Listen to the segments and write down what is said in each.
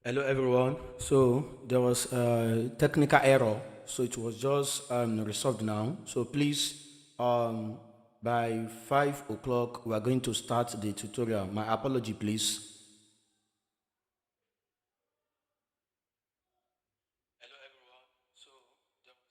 Hello, everyone. So there was a technical error, so it was just resolved now. So please, by 5 o'clock, we are going to start the tutorial. My apology, please. Hello, everyone. So there was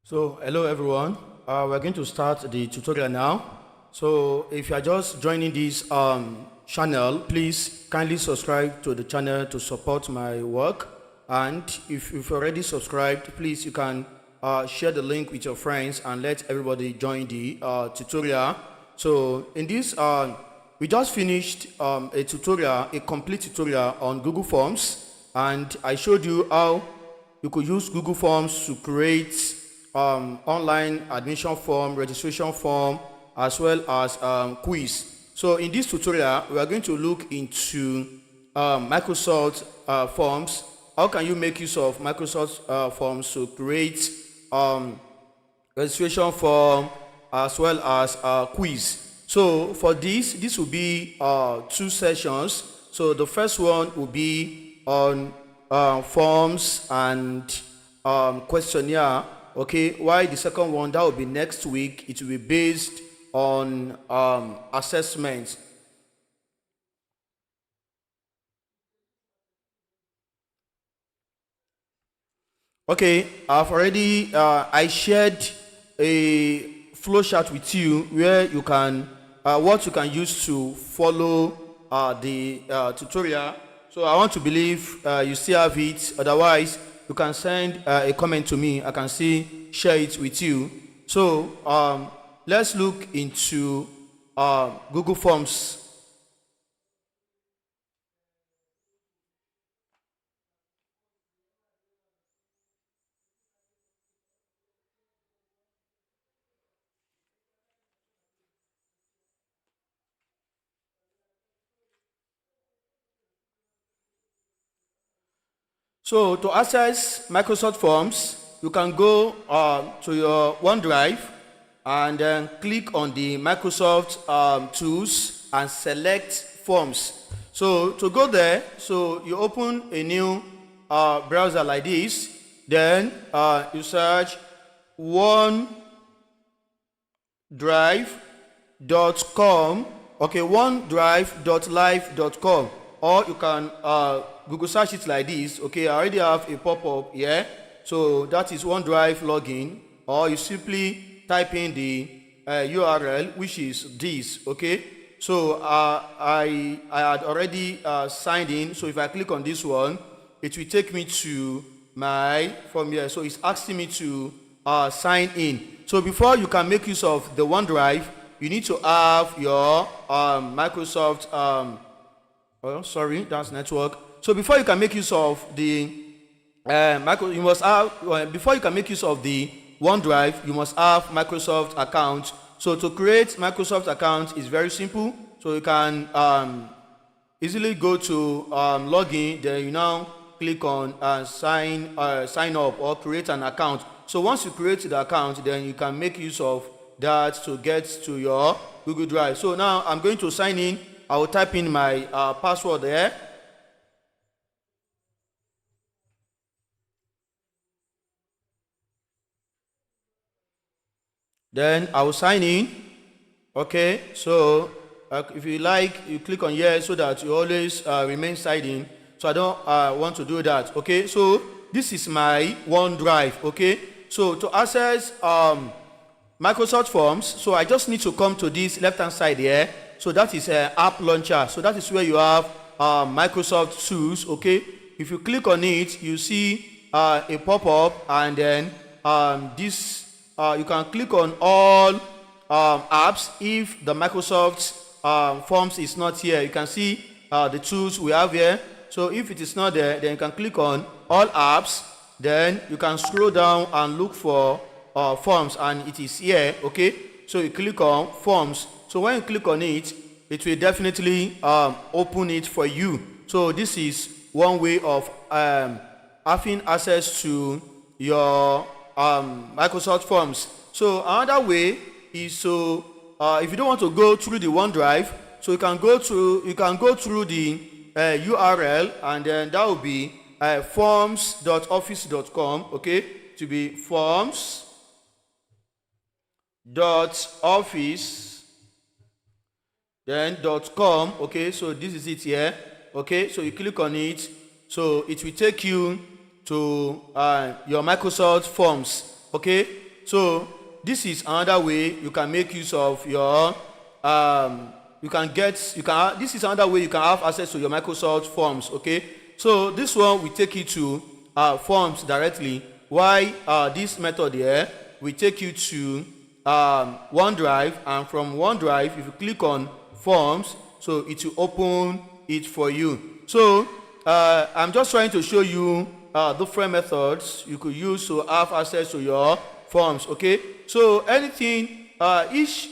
So, hello everyone. We're going to start the tutorial now. So, if you are just joining this channel, please kindly subscribe to the channel to support my work. And if you've already subscribed, please you can share the link with your friends and let everybody join the tutorial. So, in this, we just finished a tutorial, a complete tutorial on Google Forms, and I showed you how you could use Google Forms to create online admission form, registration form, as well as quiz. So in this tutorial, we are going to look into Microsoft Forms. How can you make use of Microsoft Forms to create registration form as well as quiz? So for this will be 2 sessions. So the first one will be on forms and questionnaire. Okay, while the second one, that will be next week. It will be based on assessments. Okay, I've already I shared a flowchart with you where you can what you can use to follow the tutorial. So I want to believe you still have it. Otherwise, you can send a comment to me. I can see share it with you. So let's look into Google Forms. So to access Microsoft Forms, you can go to your OneDrive and then click on the Microsoft tools and select Forms. So to go there, so you open a new browser like this, then you search OneDrive.com, okay, OneDrive.live.com, or you can Google search it like this. Okay, I already have a pop-up here, so that is OneDrive login, or you simply type in the URL, which is this. Okay, so I had already signed in, so if I click on this one, it will take me to my form here. So it's asking me to sign in. So before you can make use of the OneDrive, you need to have your Microsoft oh, sorry, that's network. So before you can make use of the you must have before you can make use of the OneDrive, you must have Microsoft account. So to create Microsoft account is very simple. So you can easily go to login. Then you now click on sign up or create an account. So once you create the account, then you can make use of that to get to your Google Drive. So now I'm going to sign in. I will type in my password there. Then I will sign in. Okay, so if you like, you click on yes so that you always remain signed in. So I don't want to do that. Okay, so this is my OneDrive. Okay, so to access Microsoft Forms, so I just need to come to this left hand side here. So that is app launcher. So that is where you have Microsoft tools. Okay, if you click on it, you see a pop-up, and then this you can click on all apps. If the Microsoft Forms is not here, you can see the tools we have here. So if it is not there, then you can click on all apps. Then you can scroll down and look for Forms, and it is here. Okay, so you click on Forms. So when you click on it, it will definitely open it for you. So this is one way of having access to your Microsoft Forms. So another way is, so if you don't want to go through the OneDrive, so you can go through the URL, and then that will be forms.office.com. Okay, to be forms.office then .com. Okay, so this is it here. Okay, so you click on it, so it will take you to your Microsoft Forms. Okay, So this is another way you can make use of your this is another way you can have access to your Microsoft Forms. Okay, so this one will take you to Forms directly, while this method here will take you to OneDrive, and from OneDrive, if you click on Forms, so it will open it for you. So I'm just trying to show you different methods you could use to have access to your forms. Okay, so anything, each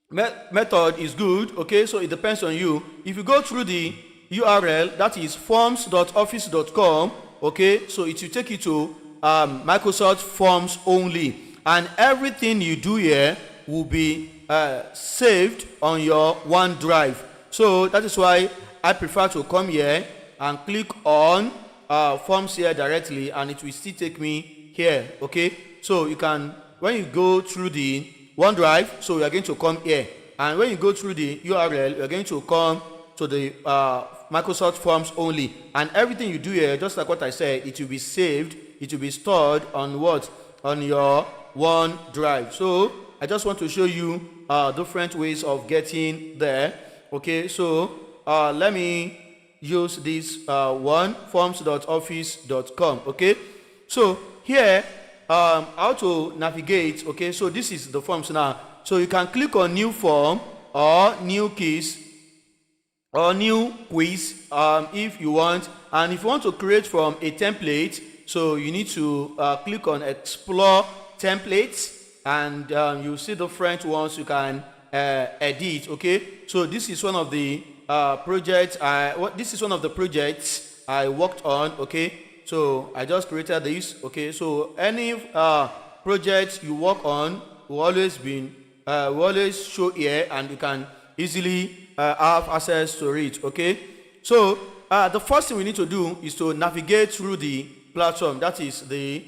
method is good. Okay, so it depends on you. If you go through the URL, that is forms.office.com, okay, so it will take you to Microsoft Forms only, and everything you do here will be saved on your OneDrive. So that is why I prefer to come here and click on Forms here directly, and it will still take me here. Okay, so you can, when you go through the OneDrive, so you are going to come here, and when you go through the URL, you are going to come to the Microsoft Forms only, and everything you do here, just like what I said, it will be saved, it will be stored on what? On your OneDrive. So I just want to show you different ways of getting there. Okay, so let me use this one, forms.office.com. okay, so here how to navigate. Okay, so this is the forms now, so you can click on new form or new keys or new quiz if you want, and if you want to create from a template, so you need to click on explore templates, and you see different ones you can edit. Okay, so this is one of the projects I worked on. Okay, so I just created this. Okay, so any project you work on will always show here, and you can easily have access to it. Okay, so the first thing we need to do is to navigate through the platform, that is the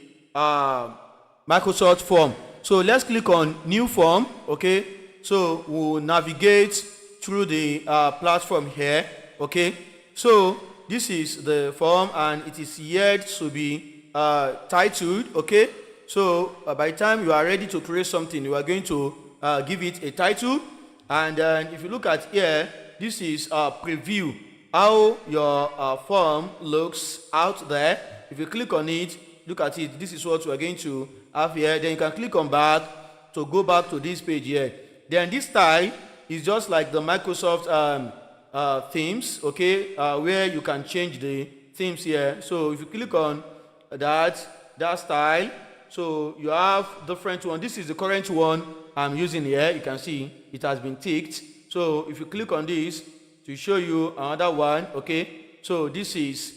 Microsoft Form. So let's click on new form. Okay, so we'll navigate through the platform here. Okay, so this is the form, and it is yet to be titled. Okay, so by the time you are ready to create something, you are going to give it a title, and if you look at here, this is a preview how your form looks out there. If you click on it, look at it, this is what we are going to have here. Then you can click on back to go back to this page here. Then this style is just like the Microsoft themes. Okay, where you can change the themes here. So if you click on that style, so you have different one. This is the current one I'm using here. You can see it has been ticked. So if you click on this to show you another one. Okay, so this is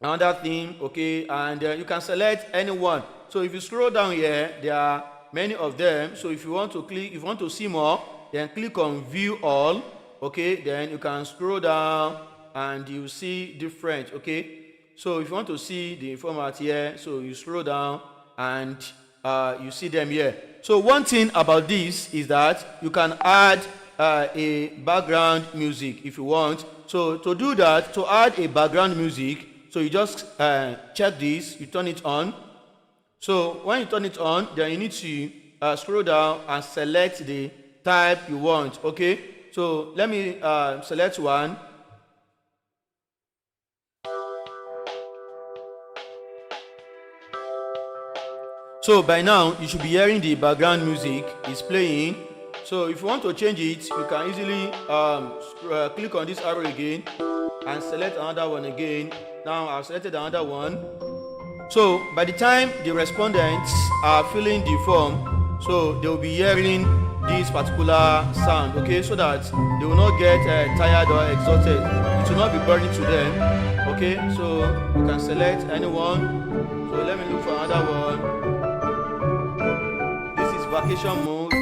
another theme. Okay, and you can select any one. So if you scroll down here, there are many of them. So if you want to click, if you want to see more, then click on view all. Okay, then you can scroll down and you see different. Okay, so if you want to see the format here, so you scroll down and you see them here. So one thing about this is that you can add a background music if you want. So to do that, to add a background music, so you just check this, you turn it on. So when you turn it on, then you need to scroll down and select the type you want. Okay, so let me select one. So by now you should be hearing the background music is playing. So if you want to change it, you can easily click on this arrow again and select another one again. Now I've selected another one. So by the time the respondents are filling the form, so they will be hearing this particular sound. Okay, so that they will not get tired or exhausted. It will not be burning to them. Okay, so you can select anyone. So let me look for another one. This is vacation mode.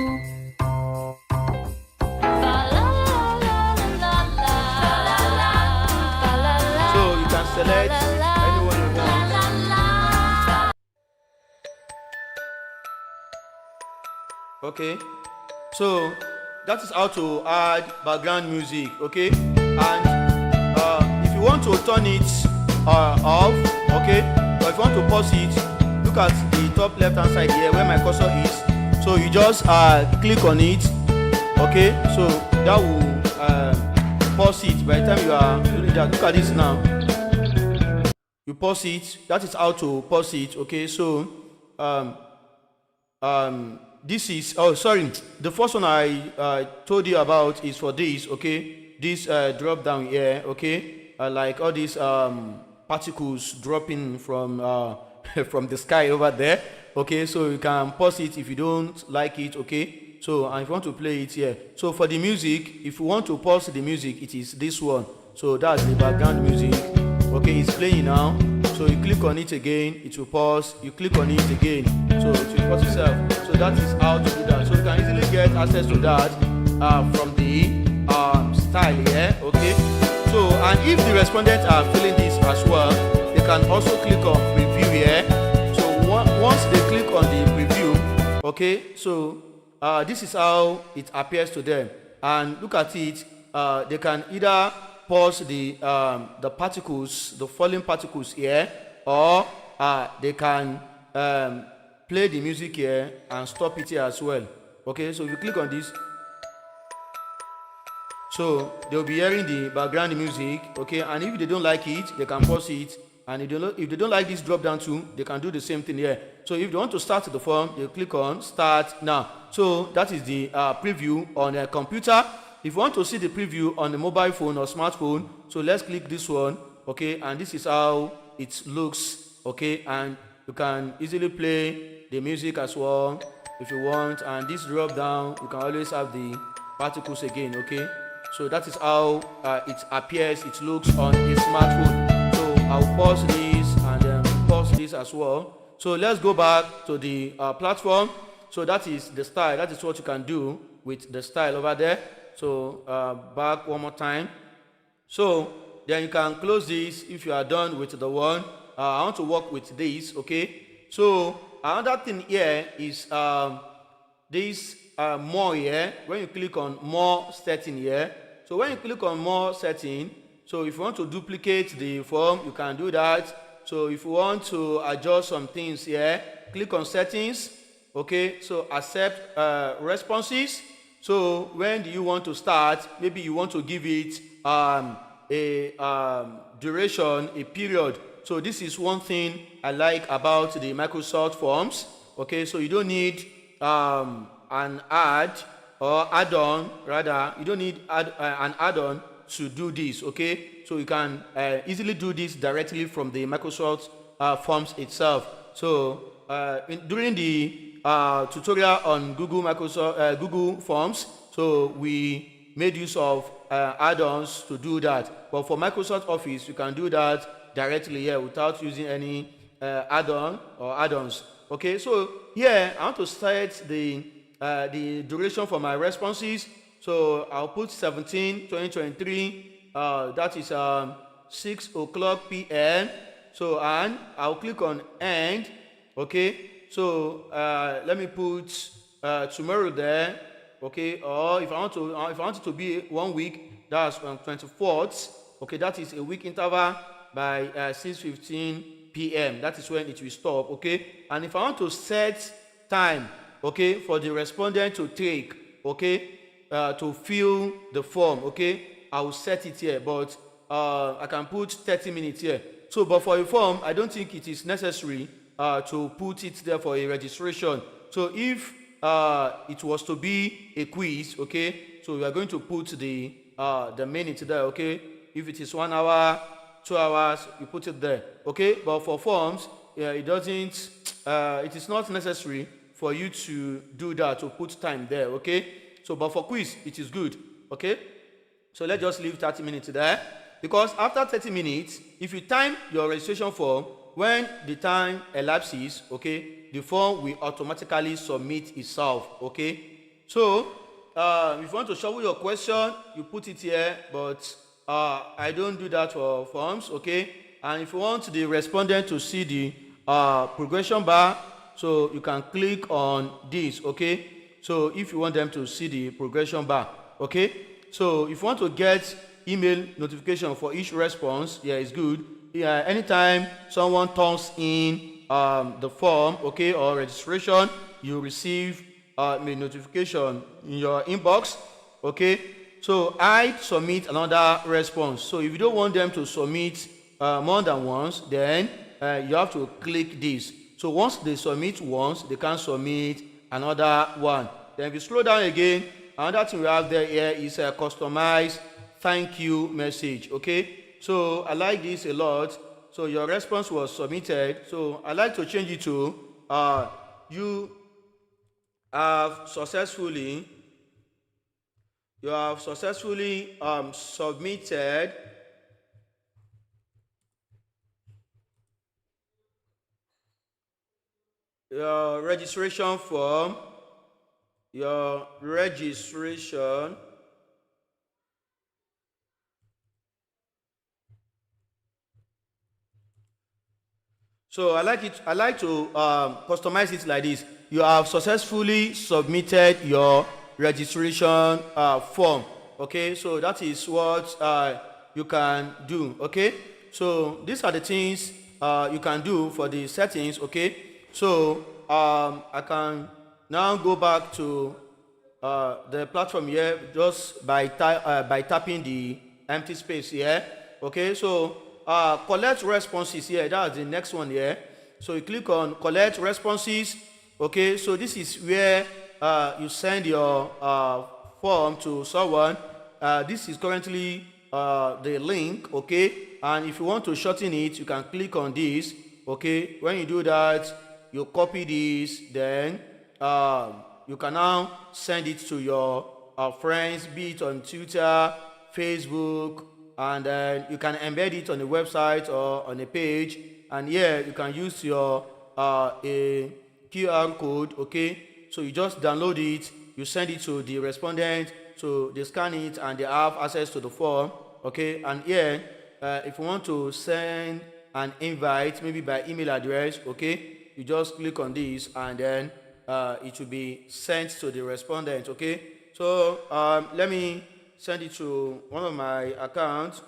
So you can select anyone you want. Okay, so that is how to add background music. Okay, and if you want to turn it off, okay, or if you want to pause it, look look at the top left hand side here where my cursor is. So you just click on it. Okay, so that will pause it. By the time you are doing that, look at this now. You pause it. That is how to pause it. Okay, so this is, oh sorry, the first one I told you about is for this. Okay, this drop down here. Okay, like all these particles dropping from from the sky over there. Okay, so you can pause it if you don't like it. Okay, so and if you want to play it here, so for the music, if you want to pause the music, it is this one. So that's the background music. Okay, it's playing now. So you click on it again, it will pause. You click on it again, so it will pause itself. So that is how to do that. So you can easily get access to that from the style here. Okay, so and if the respondents are feeling this as well, they can also click on preview here. So once they click on the preview, okay, so this is how it appears to them. And look at it, they can either pause the particles, the falling particles here, or they can play the music here and stop it here as well. Okay, so if you click on this, so they'll be hearing the background music. Okay, and if they don't like it, they can pause it. And if they don't like this drop down too, they can do the same thing here. So if they want to start the form, they click on start now. So that is the preview on a computer. If you want to see the preview on the mobile phone or smartphone, so let's click this one. Okay, and this is how it looks. Okay, and you can easily play the music as well if you want. And this drop down, you can always have the particles again. Okay, so that is how it appears, it looks on a smartphone. So I'll pause this and then pause this as well. So let's go back to the platform. So that is the style. That is what you can do with the style over there. So back one more time. So then you can close this if you are done with the one. I want to work with this. Okay, so another thing here is this more here. When you click on more setting here, so when you click on more setting, so if you want to duplicate the form, you can do that. So if you want to adjust some things here, click on settings. Okay, so accept responses. So when do you want to start? Maybe you want to give it a duration, a period. So this is one thing I like about the Microsoft Forms. Okay, so you don't need an add or add-on, rather, you don't need an add-on to do this. Okay, so you can easily do this directly from the Microsoft Forms itself. So during the tutorial on Google Forms, so we made use of add-ons to do that. But for Microsoft Office, you can do that directly here without using any add-on or add-ons. Okay, so here I want to set the duration for my responses. So I'll put 17/2023. That is 6 o'clock p.m. So and I'll click on end. Okay, so let me put tomorrow there. Okay, or if I want it to be 1 week, that's 24th. Okay, that is a week interval by 6:15 p.m. That is when it will stop. Okay, and if I want to set time, okay, for the respondent to take, okay, to fill the form, okay, I will set it here, but I can put 30 minutes here. So, but for a form, I don't think it is necessary to put it there for a registration. So if it was to be a quiz, okay, so we are going to put the minute there. Okay, if it is 1 hour, 2 hours, you put it there. Okay, but for forms, it doesn't, it is not necessary for you to do that, to put time there. Okay, so but for quiz, it is good. Okay, so let's just leave 30 minutes there, because after 30 minutes, if you time your registration form, when the time elapses, okay, the form will automatically submit itself. Okay, so if you want to shovel your question, you put it here, but I don't do that for forms. Okay, and if you want the respondent to see the progression bar, so you can click on this. Okay, so if you want them to see the progression bar, okay, so if you want to get email notification for each response, yeah, it's good. Yeah, anytime someone turns in the form, okay, or registration, you receive a notification in your inbox, okay. So I submit another response. So if you don't want them to submit more than once, then you have to click this. So once they submit once, they can submit another one. Then if you scroll down again, another thing we have there here is a customized thank you message, okay. So I like this a lot. So your response was submitted. So I like to change it to you have successfully submitted your registration form, So I like to customize it like this. You have successfully submitted your registration form. Okay, so that is what you can do. Okay, so these are the things you can do for the settings. Okay, so I can now go back to the platform here just by tapping the empty space here. Okay, so collect responses here, that's the next one here. So you click on collect responses. Okay, so this is where you send your form to someone. This is currently the link, okay, and if you want to shorten it, you can click on this. Okay, when you do that, you copy this, then you can now send it to your friends, be it on Twitter, Facebook, and then you can embed it on a website or on a page, and here you can use your a QR code. Okay, so you just download it, you send it to the respondent, so they scan it and they have access to the form. Okay, and here if you want to send an invite, maybe by email address, okay, you just click on this and then it will be sent to the respondent. Okay, so let me send it to one of my accounts.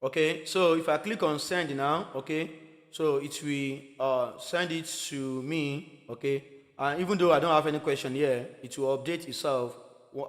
Okay, so if I click on send now, okay, so it will send it to me. Okay, and even though I don't have any question here, it will update itself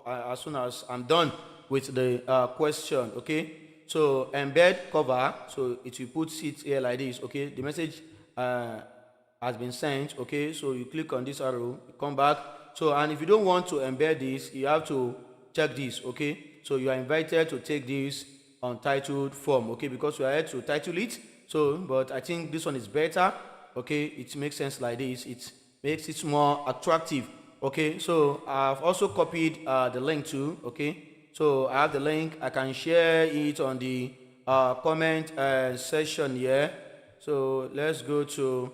as soon as I'm done with the question. Okay, so embed cover, so it will put it here like this. Okay, the message has been sent. Okay, so you click on this arrow, you come back. So, and if you don't want to embed this, you have to check this. Okay, so you are invited to take this untitled form. Okay, because we are here to title it. So, but I think this one is better. Okay, it makes sense like this. It makes it more attractive. Okay, so I've also copied the link too. Okay, so I have the link. I can share it on the comment section here. So let's go to,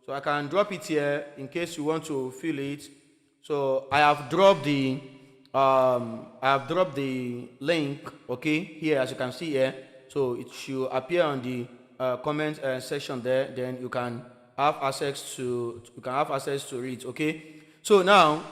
so I can drop it here in case you want to fill it. So I have dropped the link, okay, here, as you can see here. So it should appear on the comment section there. Then you can have access to it. Okay, so now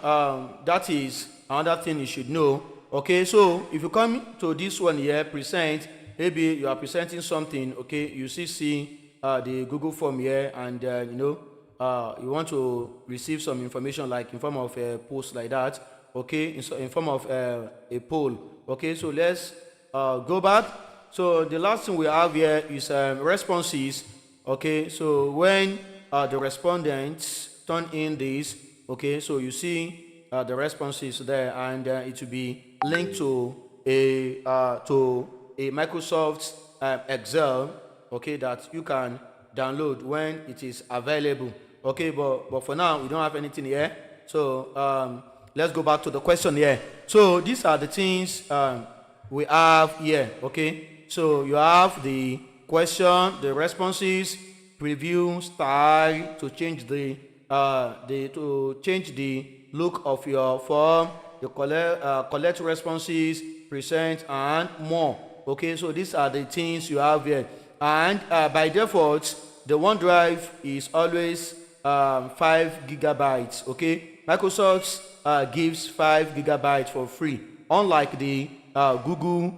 that is another thing you should know. Okay, so if you come to this one here, present, maybe you are presenting something. Okay, you see the Google form here, and you want to receive some information, like in form of a post like that. Okay, in form of a poll. Okay, so let's go back. So the last thing we have here is responses. Okay, so when the respondents turn in this, okay, so you see the responses there, and it will be linked to a Microsoft Excel, okay, that you can download when it is available. Okay, but for now we don't have anything here. So let's go back to the question here. So these are the things we have here. Okay, so you have the question, the responses, preview, style, to change the look of your form, the collect responses, present, and more. Okay, so these are the things you have here. And by default, the OneDrive is always 5 gigabytes. Okay, Microsoft gives 5 gigabytes for free, unlike the Google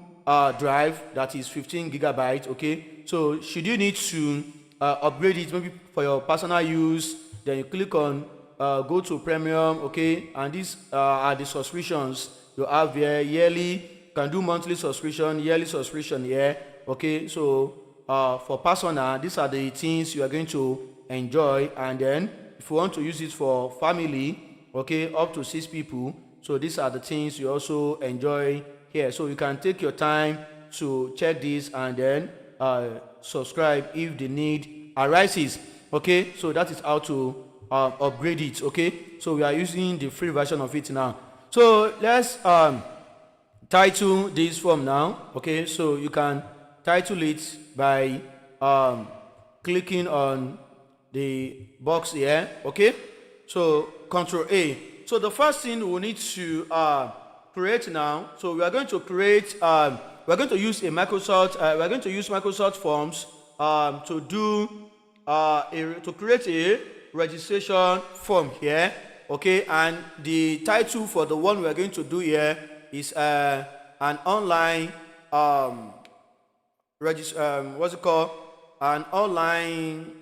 Drive that is 15 gigabytes. Okay, so should you need to upgrade it maybe for your personal use, then you click on go to premium. Okay, and these are the subscriptions you have here: yearly, you can do monthly subscription, yearly subscription here. Okay, so for personal, these are the things you are going to enjoy. And then if you want to use it for family, okay, up to 6 people, so these are the things you also enjoy here. So you can take your time to check this and then subscribe if the need arises. Okay, so that is how to upgrade it. Okay, so we are using the free version of it now. So let's title this form now. Okay, so you can title it by clicking on the box here. Okay, so Control A. So the first thing we need to create now, so we are going to create we're going to use Microsoft Forms to create a registration form here. Okay, and the title for the one we are going to do here is an online what's it called, an online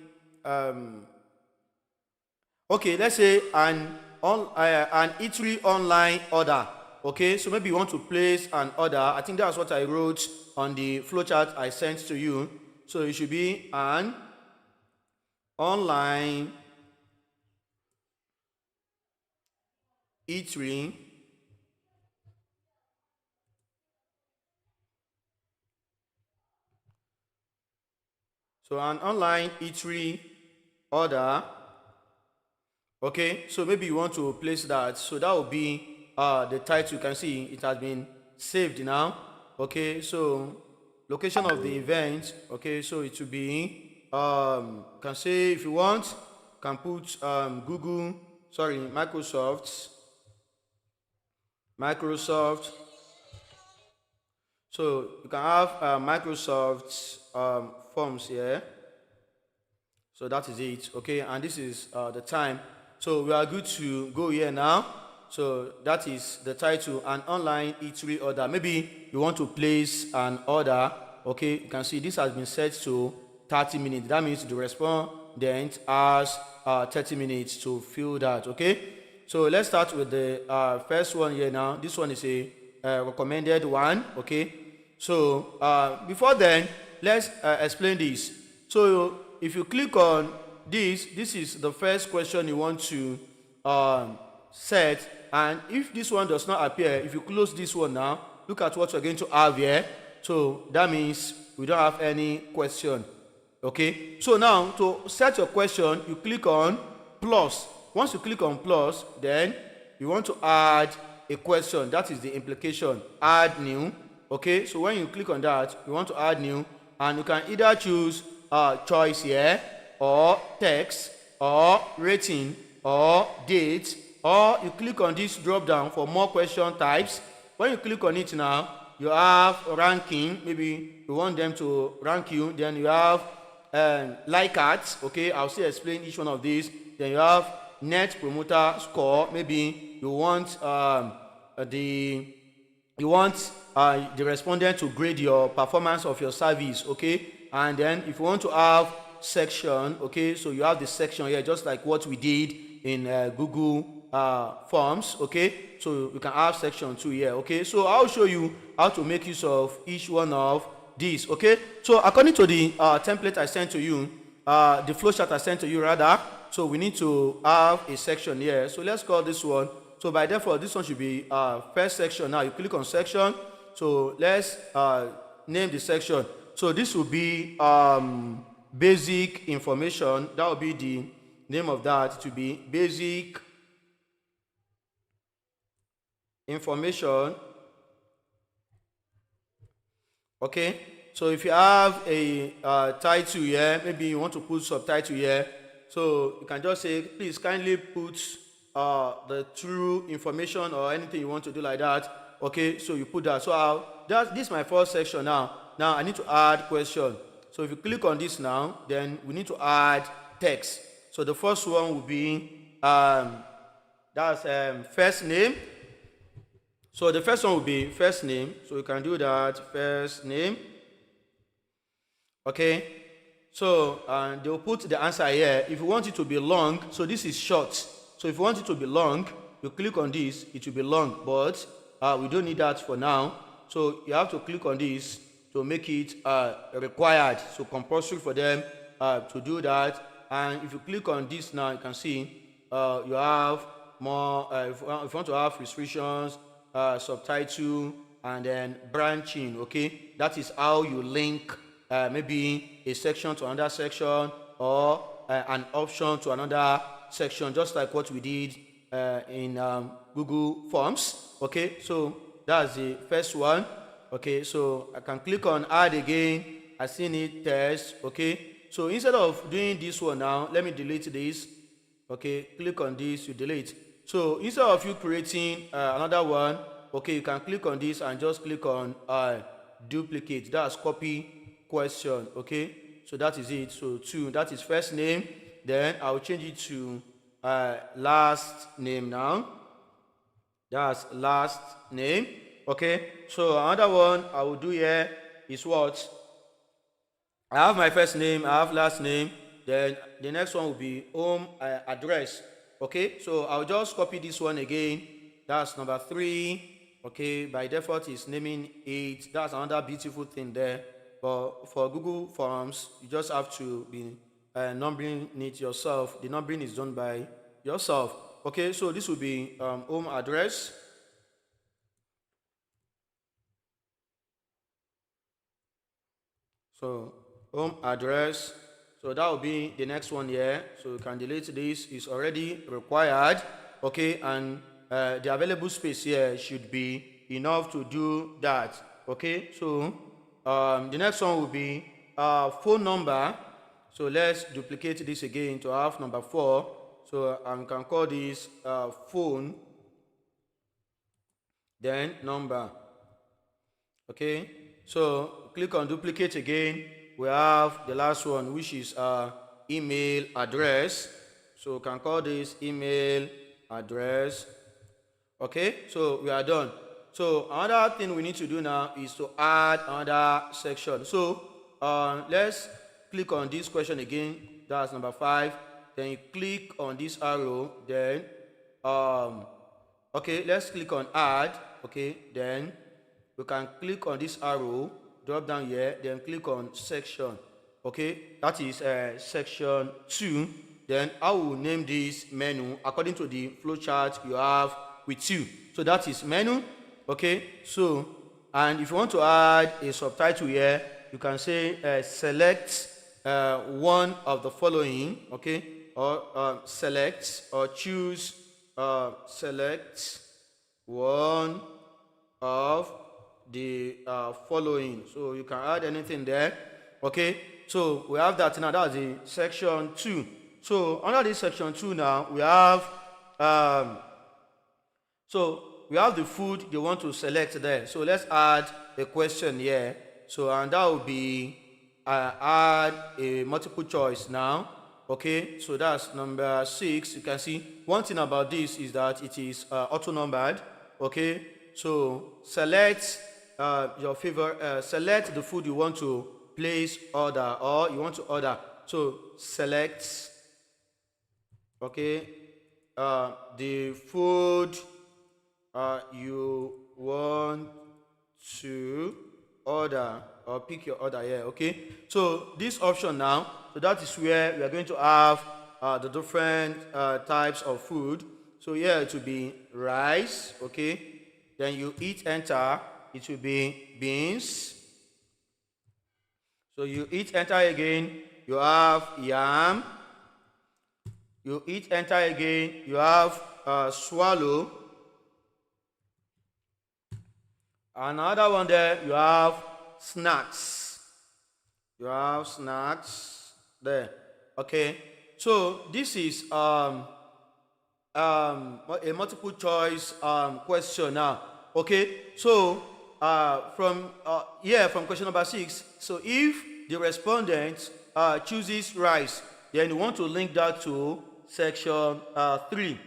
okay, let's say an eatery online order. Okay, so maybe you want to place an order. I think that's what I wrote on the flowchart I sent to you. So it should be an online eatery order. Okay, so maybe you want to place that. So that will be the title. You can see it has been saved now. Okay, so location of the event. Okay, so it will be you can say, if you want, you can put Microsoft. So you can have Microsoft forms here. So that is it. Okay, and this is the time. So we are good to go here now. So that is the title, an online eatery order. Maybe you want to place an order. Okay, you can see this has been set to 30 minutes. That means the respondent has 30 minutes to fill that. Okay, so let's start with the first one here now. This one is a recommended one. Okay, so before then, let's explain this. So if you click on this is the first question you want to set. And if this one does not appear, if you close this one now, look at what you're going to have here. So that means we don't have any question. Okay, so now to set your question, you click on plus. Once you click on plus, then you want to add a question. That is the implication, add new. Okay, so when you click on that, you want to add new, and you can either choose choice here, or text, or rating, or date, or you click on this drop down for more question types. When you click on it now, you have ranking. Maybe you want them to rank you. Then you have Likert. Okay, I'll still explain each one of these. Then you have net promoter score. Maybe you want the respondent to grade your performance of your service. Okay, and then if you want to have section, okay, so you have the section here, just like what we did in Google Forms. Okay, so you can have section 2 here. Okay, so I'll show you how to make use of each one of these. Okay, so according to the template I sent to you, the flowchart I sent to you rather, so we need to have a section here. So let's call this one, so by default this one should be first section. Now you click on section, so let's name the section. So this will be basic information. That will be the name of that. To be basic information. Okay, so if you have a title here, maybe you want to put subtitle here, so you can just say, please kindly put the true information or anything you want to do like that. Okay, so you put that. So this is my first section now. Now I need to add question. So if you click on this now, then we need to add text. So the first one will be that That's first name. So the first one will be first name. So you can do that, first name. Okay. So they'll put the answer here. If you want it to be long, so this is short. So if you want it to be long, you click on this, it will be long. But we don't need that for now. So you have to click on this to make it required. So compulsory for them to do that. And if you click on this now, you can see you have more. If you want to have restrictions, subtitle, and then branching. Okay, that is how you link maybe a section to another section, or an option to another section, just like what we did in Google Forms. Okay, so that's the first one. Okay, so I can click on add again. I see need test. Okay, so instead of doing this one now, let me delete this. Okay, click on this, you delete. So instead of you creating another one, okay, you can click on this and just click on duplicate. That's copy question. Okay, so that is it. So 2, that is first name. Then I'll change it to last name now. That's last name. Okay, so another one I will do here is what? I have my first name, I have last name. Then the next one will be home address. Okay, so I'll just copy this one again. That's number 3. Okay, by default is naming it. That's another beautiful thing there. But for Google Forms, you just have to be numbering it yourself. The numbering is done by yourself. Okay, so this will be home address. So home address. So that will be the next one here. So you can delete this. It's already required. Okay, and the available space here should be enough to do that. Okay, so the next one will be phone number. So let's duplicate this again to have number 4. So I can call this phone, then number. Okay, so click on duplicate again. We have the last one, which is email address. So we can call this email address. Okay, so we are done. So another thing we need to do now is to add another section. So let's click on this question again. That's number 5. Then you click on this arrow. Then okay, let's click on add. Okay, then we can click on this arrow, drop down here, then click on section. Okay, that is section 2. Then I will name this menu according to the flowchart you have with you. So that is menu. Okay, so and if you want to add a subtitle here, you can say select one of the following. Okay, or select or choose select one of the following. So you can add anything there. Okay, so we have that now. That's the section 2. So under this section 2 now, we have we have the food you want to select there. So let's add a question here. So and that will be add a multiple choice now. Okay, so that's number 6. You can see one thing about this is that it is auto numbered. Okay, so select your favorite, select the food you want to place order, or you want to order. So select, okay, the food you want to order, or pick your order here. Okay, so this option now, so that is where we are going to have the different types of food. So here it will be rice. Okay, then you hit enter, it will be beans. So you hit enter again, you have yam. You hit enter again, you have swallow. Another one there, you have snacks. You have snacks there. Okay, so this is a multiple choice question now. Okay, so from question number 6. So if the respondent chooses rice, then you want to link that to section 3.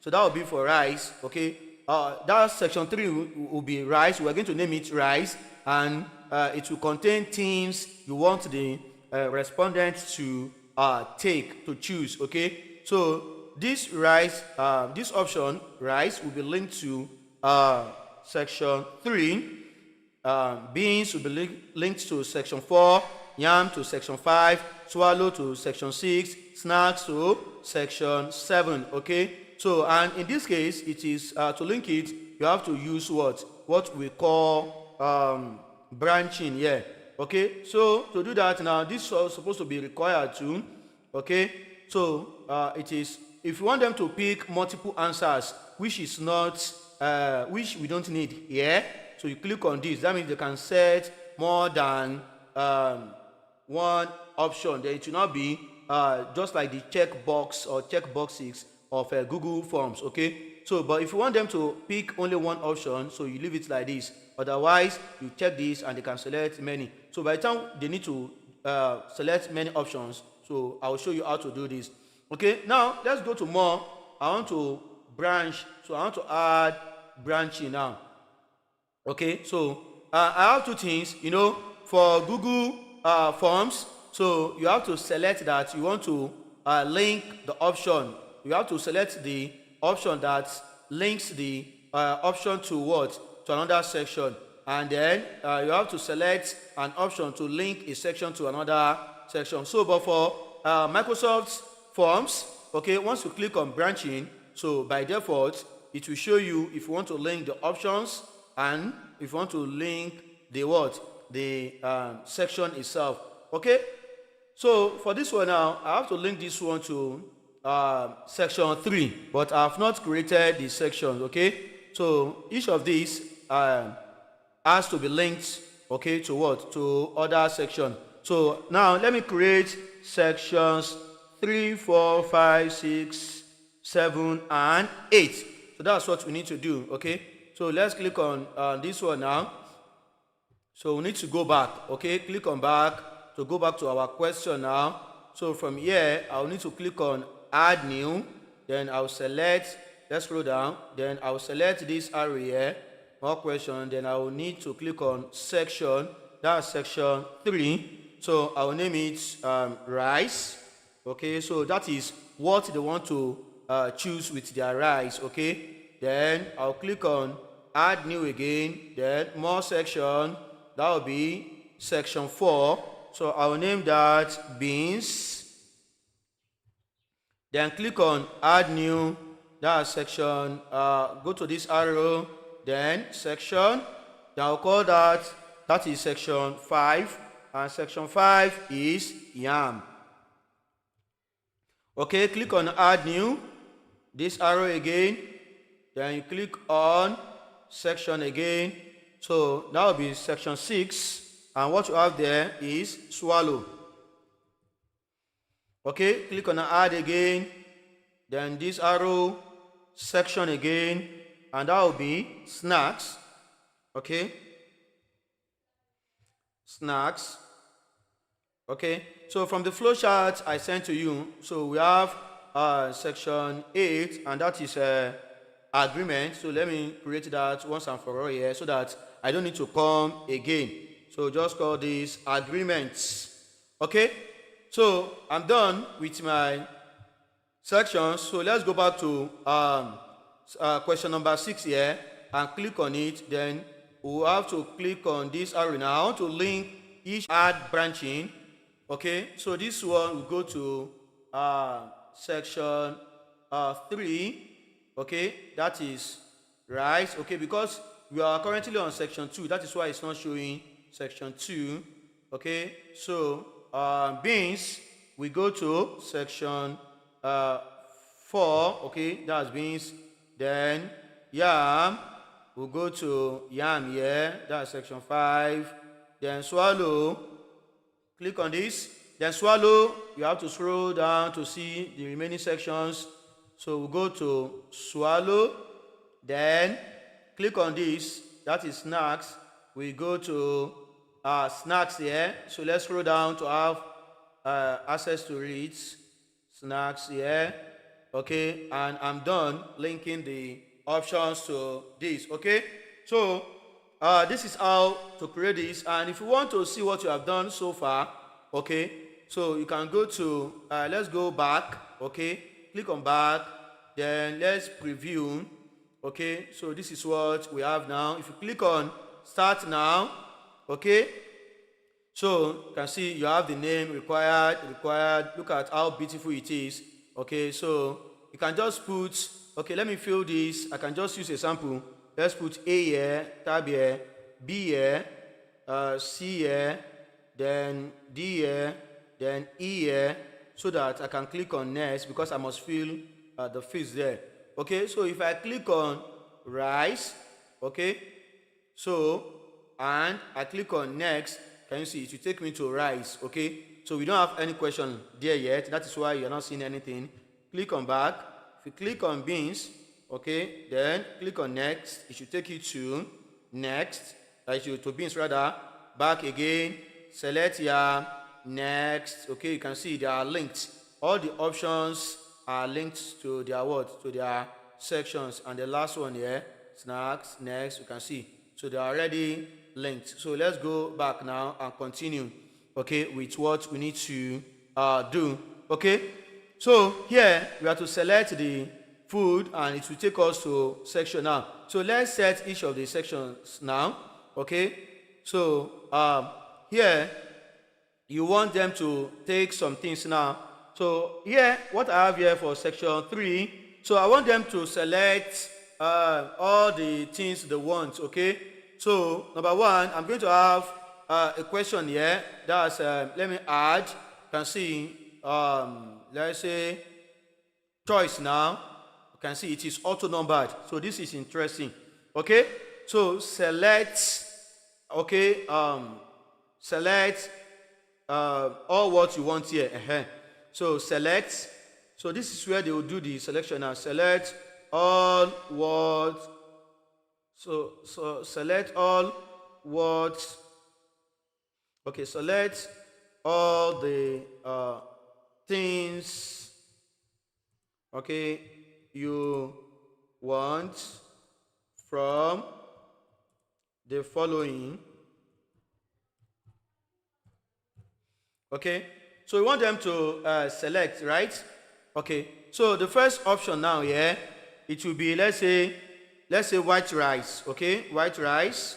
So that will be for rice, okay? That section 3 will be rice. We're going to name it rice, and it will contain things you want the respondent to choose, okay? So this rice, this option rice will be linked to section 3. Beans will be linked to section 4, yam to section 5, swallow to section 6, snacks to section 7, okay? So, and in this case, it is to link it, you have to use what we call branching here, okay? So, to do that now, this is supposed to be required too, okay? So, it is, if you want them to pick multiple answers, which is not, which we don't need here, so you click on this. That means they can set more than one option. Then it will not be just like the checkbox or checkboxes of Google Forms, okay? So, but if you want them to pick only one option, so you leave it like this. Otherwise, you check this and they can select many. So by the time they need to select many options, so I will show you how to do this. Okay, now let's go to more. I want to branch, so I want to add branching now. Okay, so I have two things, you know, for Google Forms. So you have to select that you want to link the option. You have to select the option that links the option to what? To another section. And then you have to select an option to link a section to another section. So, but for Microsoft Forms, okay, once you click on branching, so by default, it will show you if you want to link the options and if you want to link the what? The section itself. Okay? So for this one now, I have to link this one to section 3, but I have not created the sections, okay? So each of these has to be linked, okay, to what? To other section. So now let me create sections 3, 4, 5, 6, 7, and 8. So that's what we need to do, okay? So let's click on this one now. So we need to go back, okay? Click on back to go back to our question now. So from here, I'll need to click on add new. Then I'll select, let's scroll down. Then I'll select this arrow here, more question. Then I will need to click on section, that's section 3. So I will name it rice, okay? So that is what they want to choose with their rice, okay? Then I'll click on add new again, then more section, that will be section 4. So I will name that beans. Then click on add new, that's section, go to this arrow, then section, then I'll call that is section 5, and section 5 is yam. Okay, click on add new, this arrow again, then you click on section again. So that will be section 6, and what you have there is swallow. Okay, click on add again, then this arrow, section again, and that will be snacks. Okay, snacks. Okay, so from the flow chart I sent to you, so we have section 8, and that is agreement. So let me create that once and for all here so that I don't need to come again. So just call this agreements. Okay, so I'm done with my sections. So let's go back to question number 6 here and click on it. Then we'll have to click on this arrow now. I want to link each add branching. Okay, so this one will go to section 3. Okay, that is rice. Okay, because we are currently on section 2, that is why it's not showing section 2. Okay, so beans, we go to section 4. Okay, that's beans. Then yam, we'll go to yam here, that's section 5. Then swallow, click on this. Then swallow, you have to scroll down to see the remaining sections. So we'll go to swallow, then click on this, that is snacks. We go to snacks here. So let's scroll down to have access to it. Snacks here. okay, and I'm done linking the options to this. Okay, so this is how to create this, and if you want to see what you have done so far, okay, so you can go to let's go back. Okay, click on back, then let's preview. Okay, so this is what we have now. If you click on start now, okay, so you can see you have the name required. Look at how beautiful it is. Okay, so you can just put, okay, let me fill this. I can just use a sample. Let's put A here, tab here, B here, C here, then D here, then E here, so that I can click on next because I must fill the fields there. Okay, so if I click on rice, okay, so, and I click on next, can you see it will take me to rice. Okay, so we don't have any question there yet. That is why you're not seeing anything. Click on back. If you click on beans, okay, then click on next. It should take you to next, to beans rather. Back again, select your next. Okay, you can see they are linked. All the options are linked to their what? To their sections. And the last one here, snacks, next, you can see. So they are already linked. So let's go back now and continue, okay, with what we need to do. Okay, so here we have to select the food and it will take us to section now. So let's set each of the sections now. Okay, so here you want them to take some things now. So here, what I have here for section 3, so I want them to select all the things they want. Okay, so number 1, I'm going to have a question here. That's let me add. You can see let's say choice now. You can see it is auto numbered, so this is interesting. Okay, so select, okay, select all what you want here. So select, so this is where they will do the selection now. Select all what, so select all what, okay, select all the things, okay, you want from the following. Okay, so we want them to select, right? Okay, so the first option now here, it will be, let's say white rice. Okay, white rice,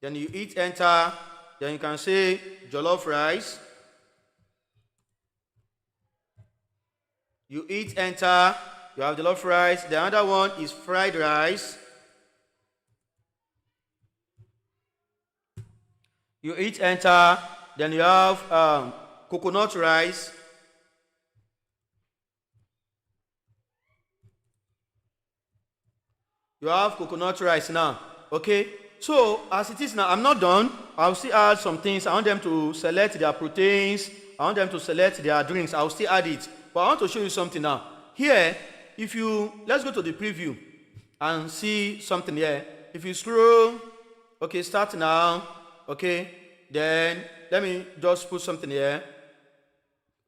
then you hit enter, then you can say jollof rice, you hit enter, you have jollof rice. The other one is fried rice, you hit enter, then you have coconut rice, you have coconut rice now. Okay, so as it is now, I'm not done. I'll still add some things. I want them to select their proteins, I want them to select their drinks. I'll still add it, but I want to show you something now. Here, if you, let's go to the preview and see something here. If you scroll, okay, start now. Okay, then let me just put something here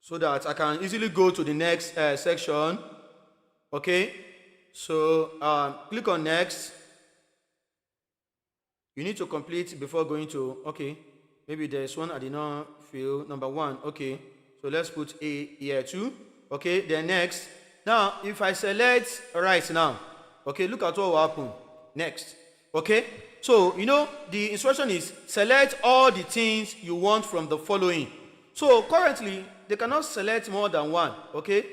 so that I can easily go to the next section. Okay, so click on next. You need to complete before going to, okay, maybe there's one I did not fill, number 1. Okay, so let's put A here too. Okay, then next. Now if I select rice now, okay, look at what will happen next. Okay, so you know the instruction is select all the things you want from the following. So currently they cannot select more than one. Okay,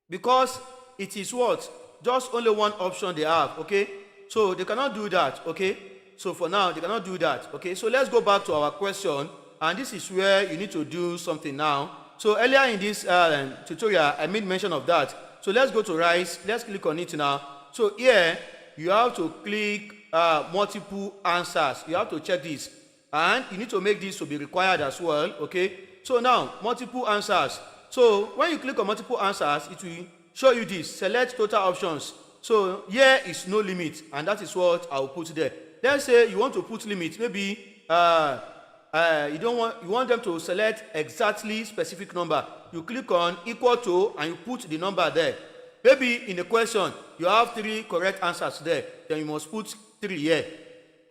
because it is what, just only one option they have. Okay, so they cannot do that. Okay, so for now they cannot do that. Okay, so let's go back to our question, and this is where you need to do something now. So earlier in this tutorial I made mention of that. So let's go to rice, let's click on it now. So here you have to click multiple answers. You have to check this, and you need to make this to be required as well. Okay, so now multiple answers. So when you click on multiple answers, it will show you this, select total options. So here is no limit, and that is what I will put there. Let's say you want to put limit, maybe you want them to select exactly specific number. you click on equal to and you put the number there. Maybe in the question you have 3 correct answers there, then you must put 3 here.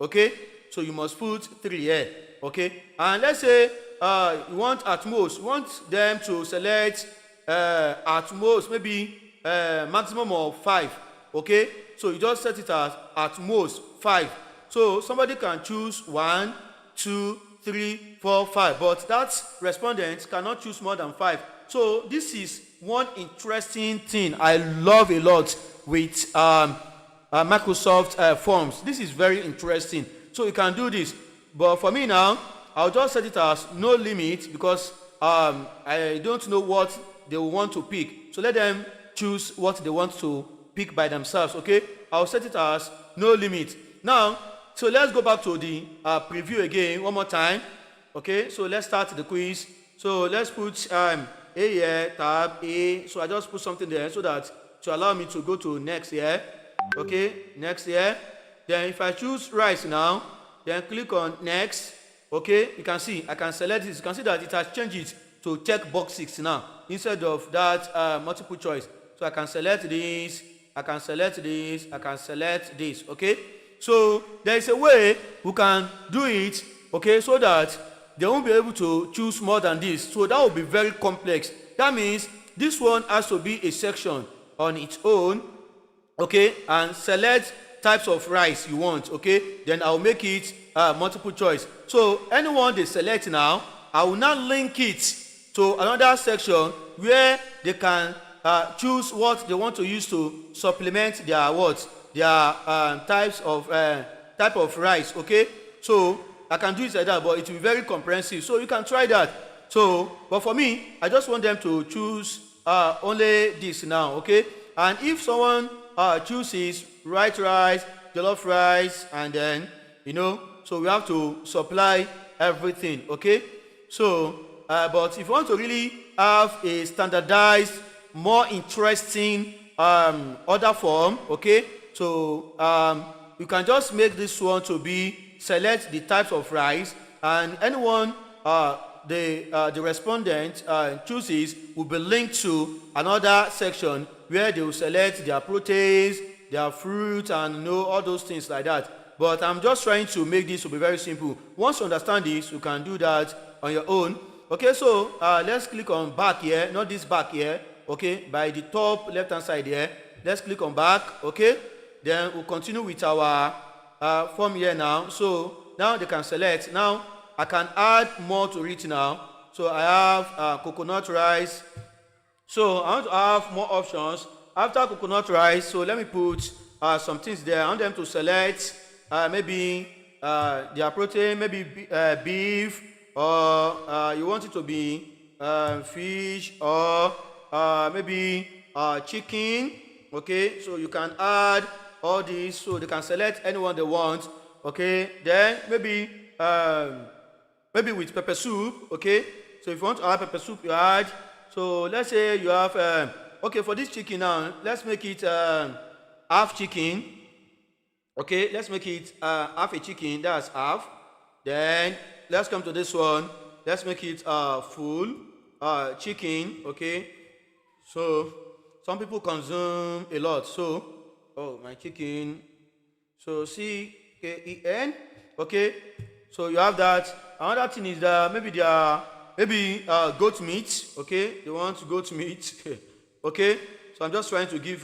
Okay, so you must put 3 here. Okay, and let's say you want at most, you want them to select at most maybe maximum of 5. Okay, so you just set it as at most 5. So somebody can choose 1, 2, 3, 4, 5, but that respondent cannot choose more than 5. So this is one interesting thing I love a lot with Microsoft Forms. This is very interesting. So you can do this, but for me now, I'll just set it as no limit because I don't know what they will want to pick. So let them choose what they want to pick by themselves. Okay, I'll set it as no limit. Now, so let's go back to the preview again one more time. Okay, so let's start the quiz. So let's put A here, tab A. So I just put something there so that to allow me to go to next here. Okay, next here. Then if I choose rice now, then click on next. Okay, you can see I can select this. You can see that it has changed it to check box 6 now instead of that multiple choice. So I can select this, I can select this, I can select this. Okay, so there is a way we can do it, okay, so that they won't be able to choose more than this. So that will be very complex. That means this one has to be a section on its own, okay, and select types of rice you want. Okay, then I'll make it multiple choice. So anyone they select now, I will now link it to another section where they can choose what they want to use to supplement their what their type of rice. Okay, so I can do it like that, but it will be very comprehensive, so you can try that. So but for me, I just want them to choose only this now. Okay, and if someone chooses white rice, jollof rice, and then so we have to supply everything. Okay, so but if you want to really have a standardized, more interesting order form, okay, so you can just make this one to be select the types of rice, and anyone the respondent chooses will be linked to another section where they will select their proteins, their fruit, and all those things like that. But I'm just trying to make this to be very simple. Once you understand this, you can do that on your own. Okay, so let's click on back here, not this back here. Okay, by the top left hand side here, let's click on back. Okay, then we'll continue with our form here now. So now they can select. Now I can add more to it now. So I have coconut rice. So I want to have more options after coconut rice. So let me put some things there. I want them to select maybe their protein, maybe beef, or you want it to be fish, or maybe chicken. Okay, so you can add all these, so they can select anyone they want. Okay, then maybe with pepper soup. Okay, so if you want to add pepper soup, you add. So let's say you have okay, for this chicken now, let's make it half chicken. Okay, let's make it half a chicken, that's half. Then let's come to this one, let's make it full chicken. Okay, so some people consume a lot, so my chicken, so CKEN. Okay, so you have that. Another thing is that maybe they are goat meat. Okay, they want goat meat. Okay, so I'm just trying to give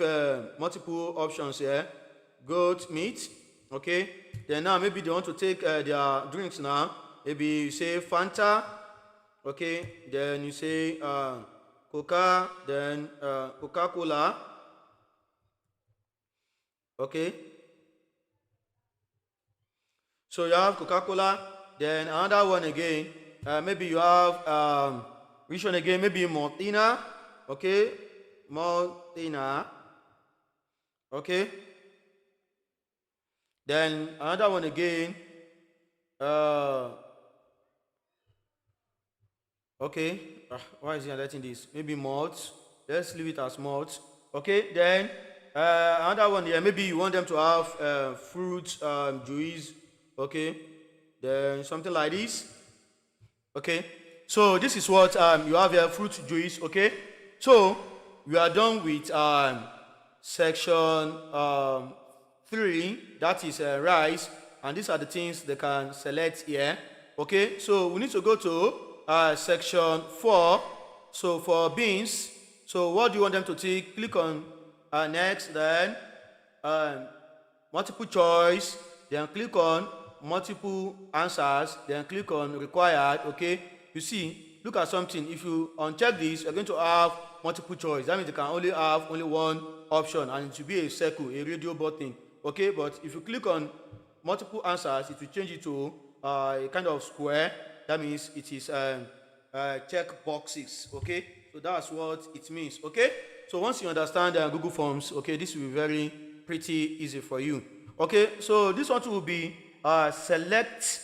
multiple options here. Goat meat. Okay, then now maybe they want to take their drinks now. Maybe you say Fanta. Okay, then you say Coca, then Coca-Cola. Okay, so you have Coca-Cola. Then another one again, maybe you have which one again? Maybe Maltina. Okay, Maltina. Okay, then another one again. Okay, why is he letting this? Maybe malt. Let's leave it as malt. Okay, then another one here. Maybe you want them to have fruit juice. Okay, then something like this. Okay, So this is what you have here, fruit juice. Okay, so we are done with section 3, that is rice, and these are the things they can select here. Okay, so we need to go to section 4. So for beans, so what do you want them to take? Click on next, then multiple choice, then click on multiple answers, then click on required. Okay, you see, look at something. If you uncheck this, you're going to have multiple choice. That means you can only have only one option, and it will be a circle, a radio button. Okay, but if you click on multiple answers, it will change it to a kind of square. That means it is check boxes. Okay, so that's what it means. Okay, so once you understand Google Forms, okay, this will be very pretty easy for you. Okay, so this one will be select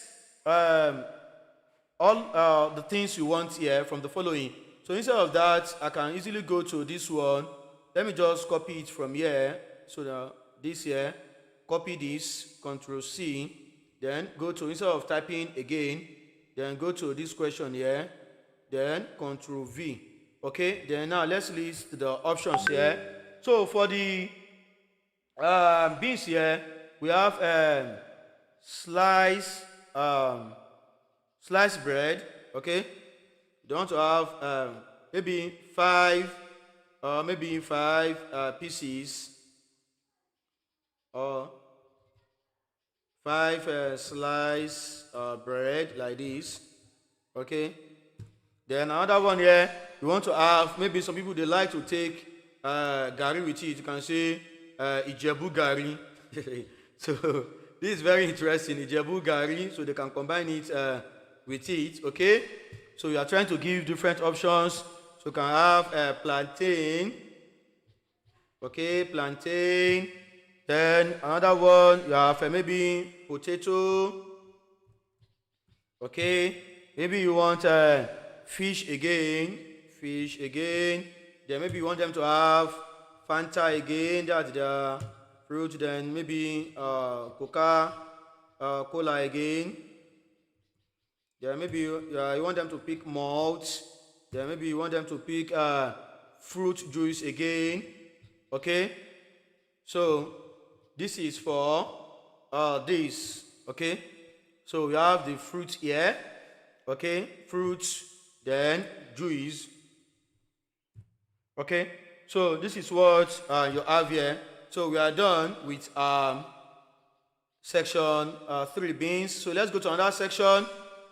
all the things you want here from the following. So instead of that, I can easily go to this one. Let me just copy it from here. So that this here, copy this, Control C, then go to, instead of typing again, then go to this question here, then Control V. Okay, then now let's list the options here. So for the beans here, we have slice bread. Okay, you want to have maybe five pieces, or 5 slice bread like this. Okay, then another one here, you want to have, maybe some people, they like to take gari with it. You can say Ijebu gari. So this is very interesting, Ijebu gari, so they can combine it with it. Okay, so you are trying to give different options. So you can have plantain. Okay, plantain. Then another one, you have maybe potato. Okay, maybe you want fish again. Then maybe you want them to have Fanta again, that's the fruit. Then maybe Coca-Cola again. Then maybe you want them to pick malt. Then maybe you want them to pick fruit juice again. Okay, so this is for this. Okay, so we have the fruit here. Okay, fruits, then juice. Okay, so this is what you have here. So we are done with section 3, beans. So let's go to another section.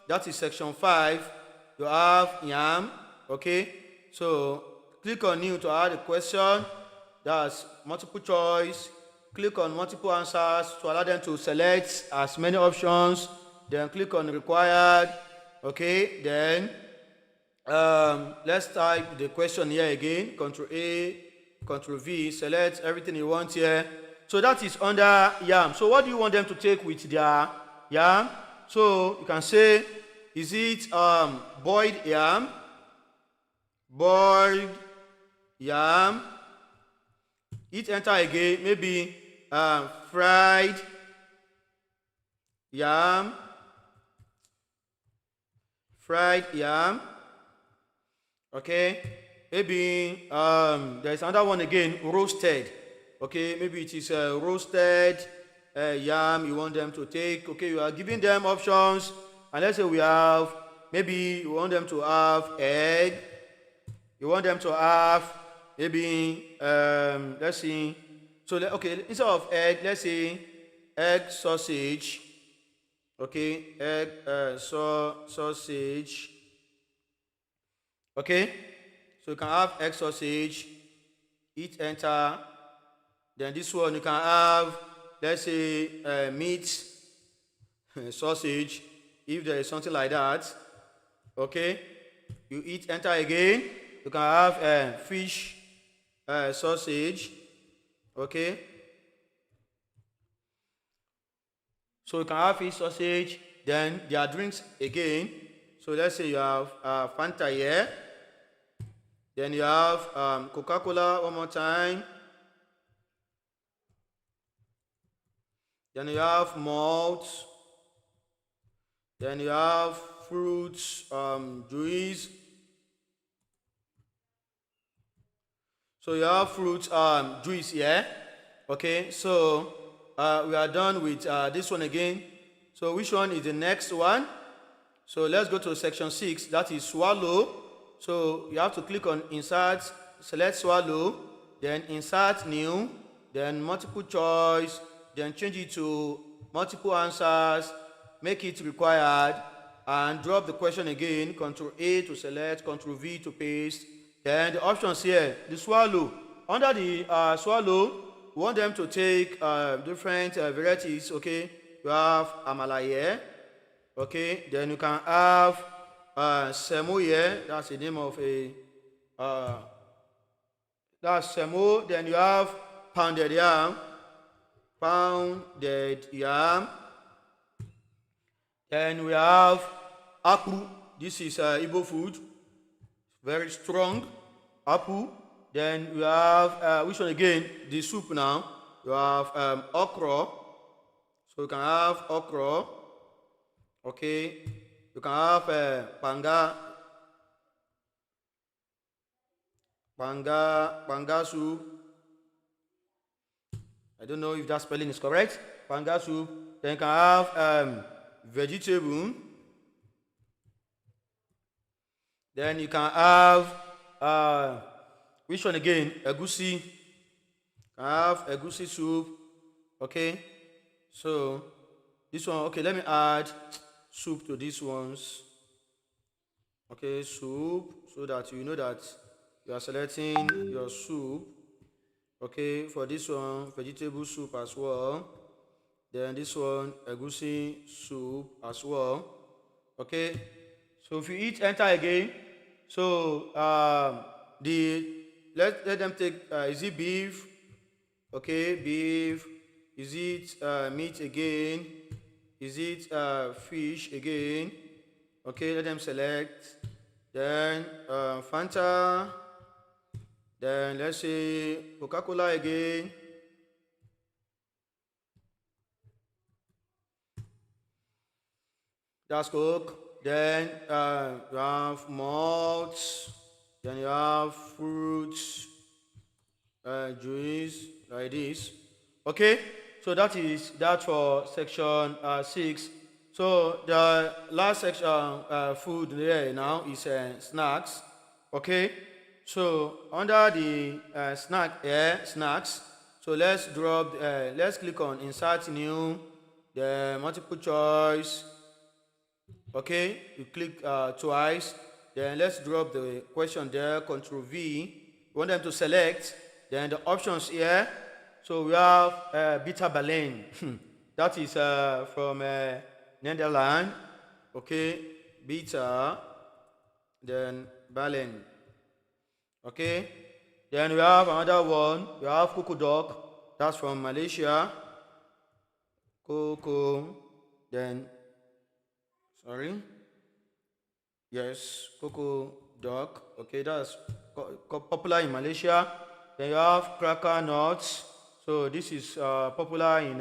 That is section 5. You have yam. Okay, so click on new to add a question. That's multiple choice. Click on multiple answers to allow them to select as many options. Then click on required. Okay, then let's type the question here again. Control A, Control V, select everything you want here. So that is under yam. So what do you want them to take with their yam? So you can say, is it boiled yam? Boiled yam. Hit enter again. Maybe fried yam. Fried yam. Okay, maybe there's another one again, roasted. Okay, maybe it is roasted yam you want them to take. Okay, you are giving them options, and let's say we have, maybe you want them to have egg. You want them to have maybe let's see. So okay, instead of egg, let's say egg sausage. Okay, egg sausage. Okay, so you can have egg sausage. Hit enter. Then this one you can have, let's say meat sausage, if there is something like that. Okay, you hit enter again. You can have fish sausage. Okay, so you can have fish sausage. Then there are drinks again. So let's say you have Fanta here. Then you have Coca-Cola one more time. Then you have malt. Then you have fruits juice. So you have fruit juice here. Okay, so we are done with this one again. So which one is the next one? So let's go to section 6, that is swallow. So you have to click on insert, select swallow, then insert new, then multiple choice, then change it to multiple answers, make it required, and drop the question again, Ctrl A to select, Ctrl V to paste. Then the options here, the swallow. Under the swallow, we want them to take different varieties, okay? You have amala here, okay? Then you can have semo here, that's the name of a, that's semo. Then you have pounded yam, Then we have akpu. This is Igbo food, very strong. Akpu. Then we have which one again? The soup now. You have okra. So you can have okra. Okay. You can have panga soup. I don't know if that spelling is correct. Panga soup. Then you can have vegetable. Then you can have which one again? Egusi. You can have egusi soup. Okay. So this one. Okay, let me add soup to these ones. Okay, soup, so that you know that you are selecting your soup. Okay, for this one, vegetable soup as well. Then this one, egusi soup as well. Okay, so if you hit enter again, so let them take, is it beef? Okay, beef. Is it meat again? Is it fish again? Okay, let them select. Then Fanta. Then let's say Coca-Cola again. That's Coke. Then you have malts. Then you have fruits, juice, like this. Okay, so that is that for section 6. So the last section food there now is snacks. Okay, so under the snacks. So let's drop. Let's click on insert new, the multiple choice. Okay, you click twice. Then let's drop the question there. Ctrl V. You want them to select. Then the options here. So we have Beta Berlin. That is from Netherlands. Okay, Beta. Then Berlin. Okay. Then we have another one. We have Coco Dog. That's from Malaysia. Coco. Then, sorry. Yes, Coco Dog. Okay, that's popular in Malaysia. Then you have Cracker Nuts. So this is popular in,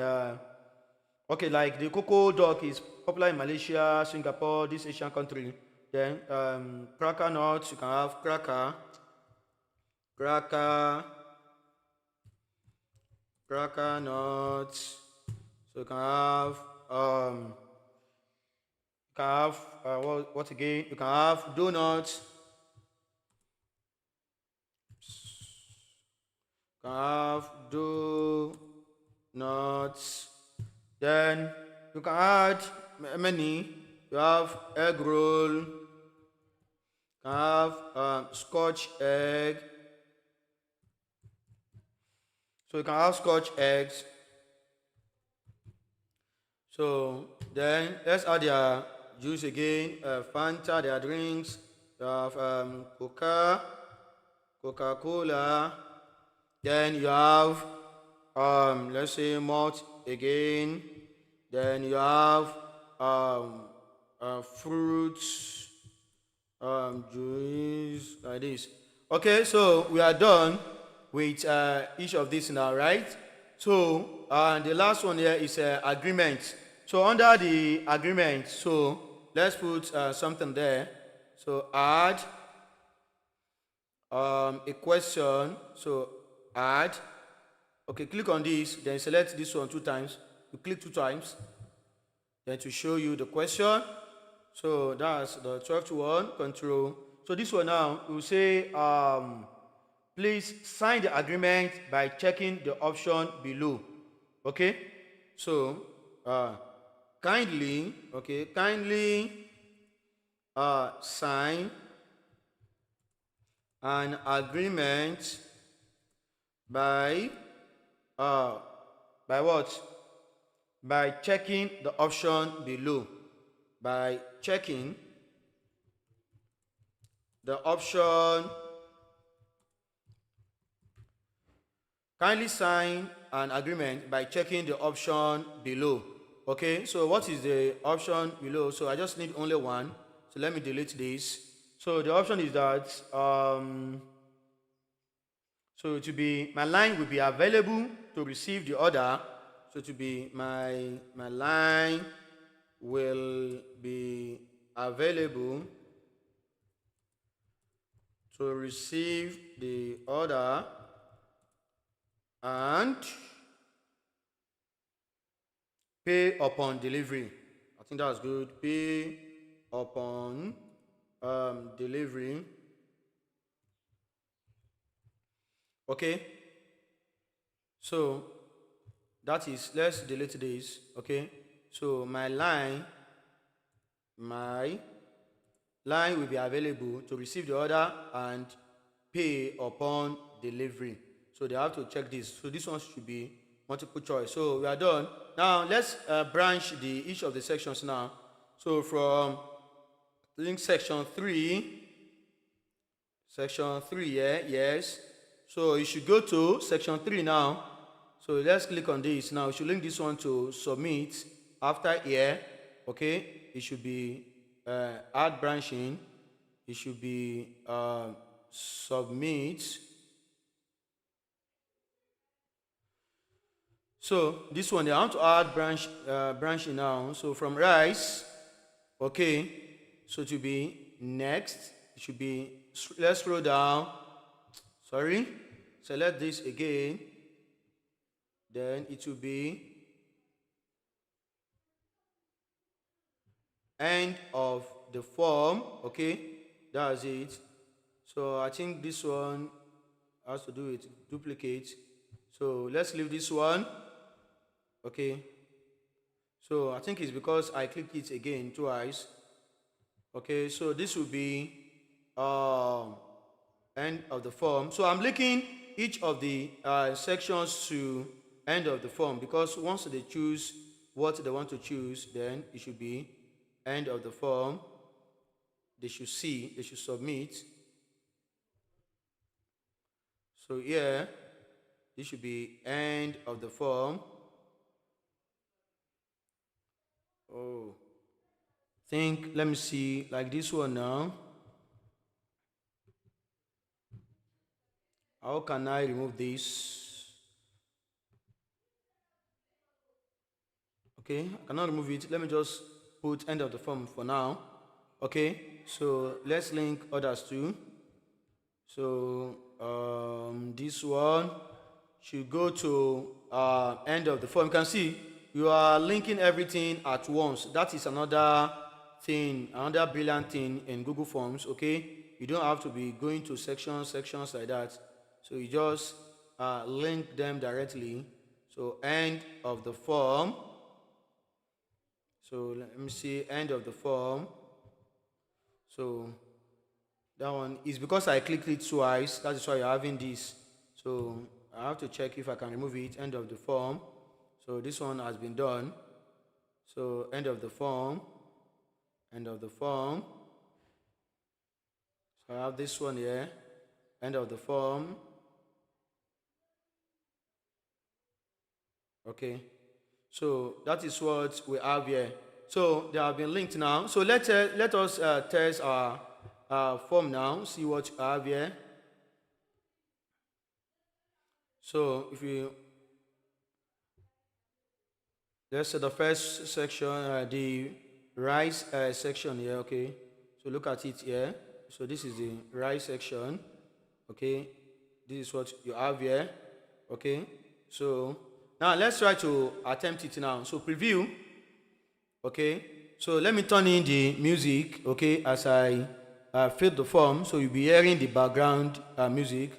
okay, like the Coco Dog is popular in Malaysia, Singapore, this Asian country. Then Cracker Nuts, you can have cracker nuts. So you can have what again? You can have donuts. You can have donuts. Then you can add many. You have egg roll. You can have Scotch egg. So you can have Scotch eggs. So then let's add their juice again. Fanta, their drinks. You have Coca-Cola. Then you have let's say malt again. Then you have fruits, juice, like this. Okay, so we are done with each of these now, right? So the last one here is agreement. So under the agreement, so let's put something there. So add a question. So add. Okay, click on this, then select this one 2 times. You click 2 times, then to show you the question. So that's the 12 to 1 control. So this one now will say please sign the agreement by checking the option below. Okay, so kindly sign an agreement by what? By checking the option below. By checking the option. Kindly sign an agreement by checking the option below. Okay, so what is the option below? So I just need only one. So let me delete this. So the option is that so to be my line will be available to receive the order. So to be my line will be available to receive the order and pay upon delivery. I think that's good. Pay upon delivery. Okay, so that is, let's delete this. Okay, so my line will be available to receive the order and pay upon delivery. So they have to check this. So this one should be multiple choice. So we are done. Now let's branch each of the sections now. So from link section 3, yeah, yes. So you should go to section 3 now. So let's click on this. Now you should link this one to submit. After here, okay, it should be add branching. It should be submit. So this one, I want to add branching now. So from rise, okay, so to be next, it should be, let's scroll down. Sorry, select this again. Then it will be end of the form. Okay, that's it. So I think this one has to do with duplicate. So let's leave this one. Okay, so I think it's because I clicked it again twice. Okay, so this will be end of the form. So I'm linking each of the sections to end of the form, because once they choose what they want to choose, then it should be end of the form. They should submit. So here, this should be end of the form. Oh, let me see, like this one now. How can I remove this? Okay, I cannot remove it. Let me just put end of the form for now. Okay, so let's link others too. So this one should go to end of the form. You can see you are linking everything at once. That is another thing, another brilliant thing in Google Forms. Okay, you don't have to be going to sections like that. So you just link them directly. So end of the form. So let me see, end of the form. So that one is because I clicked it twice. That is why you're having this. So I have to check if I can remove it. End of the form. So this one has been done. So end of the form. End of the form. So I have this one here. End of the form. Okay. So that is what we have here. So they have been linked now. So let us test our form now. See what you have here. So if you, let's say the first section, the rice section here. Okay, so look at it here. So this is the rice section. Okay, this is what you have here. Okay, so now let's try to attempt it now. So preview. Okay, so let me turn in the music. Okay, as I fill the form, so you'll be hearing the background music.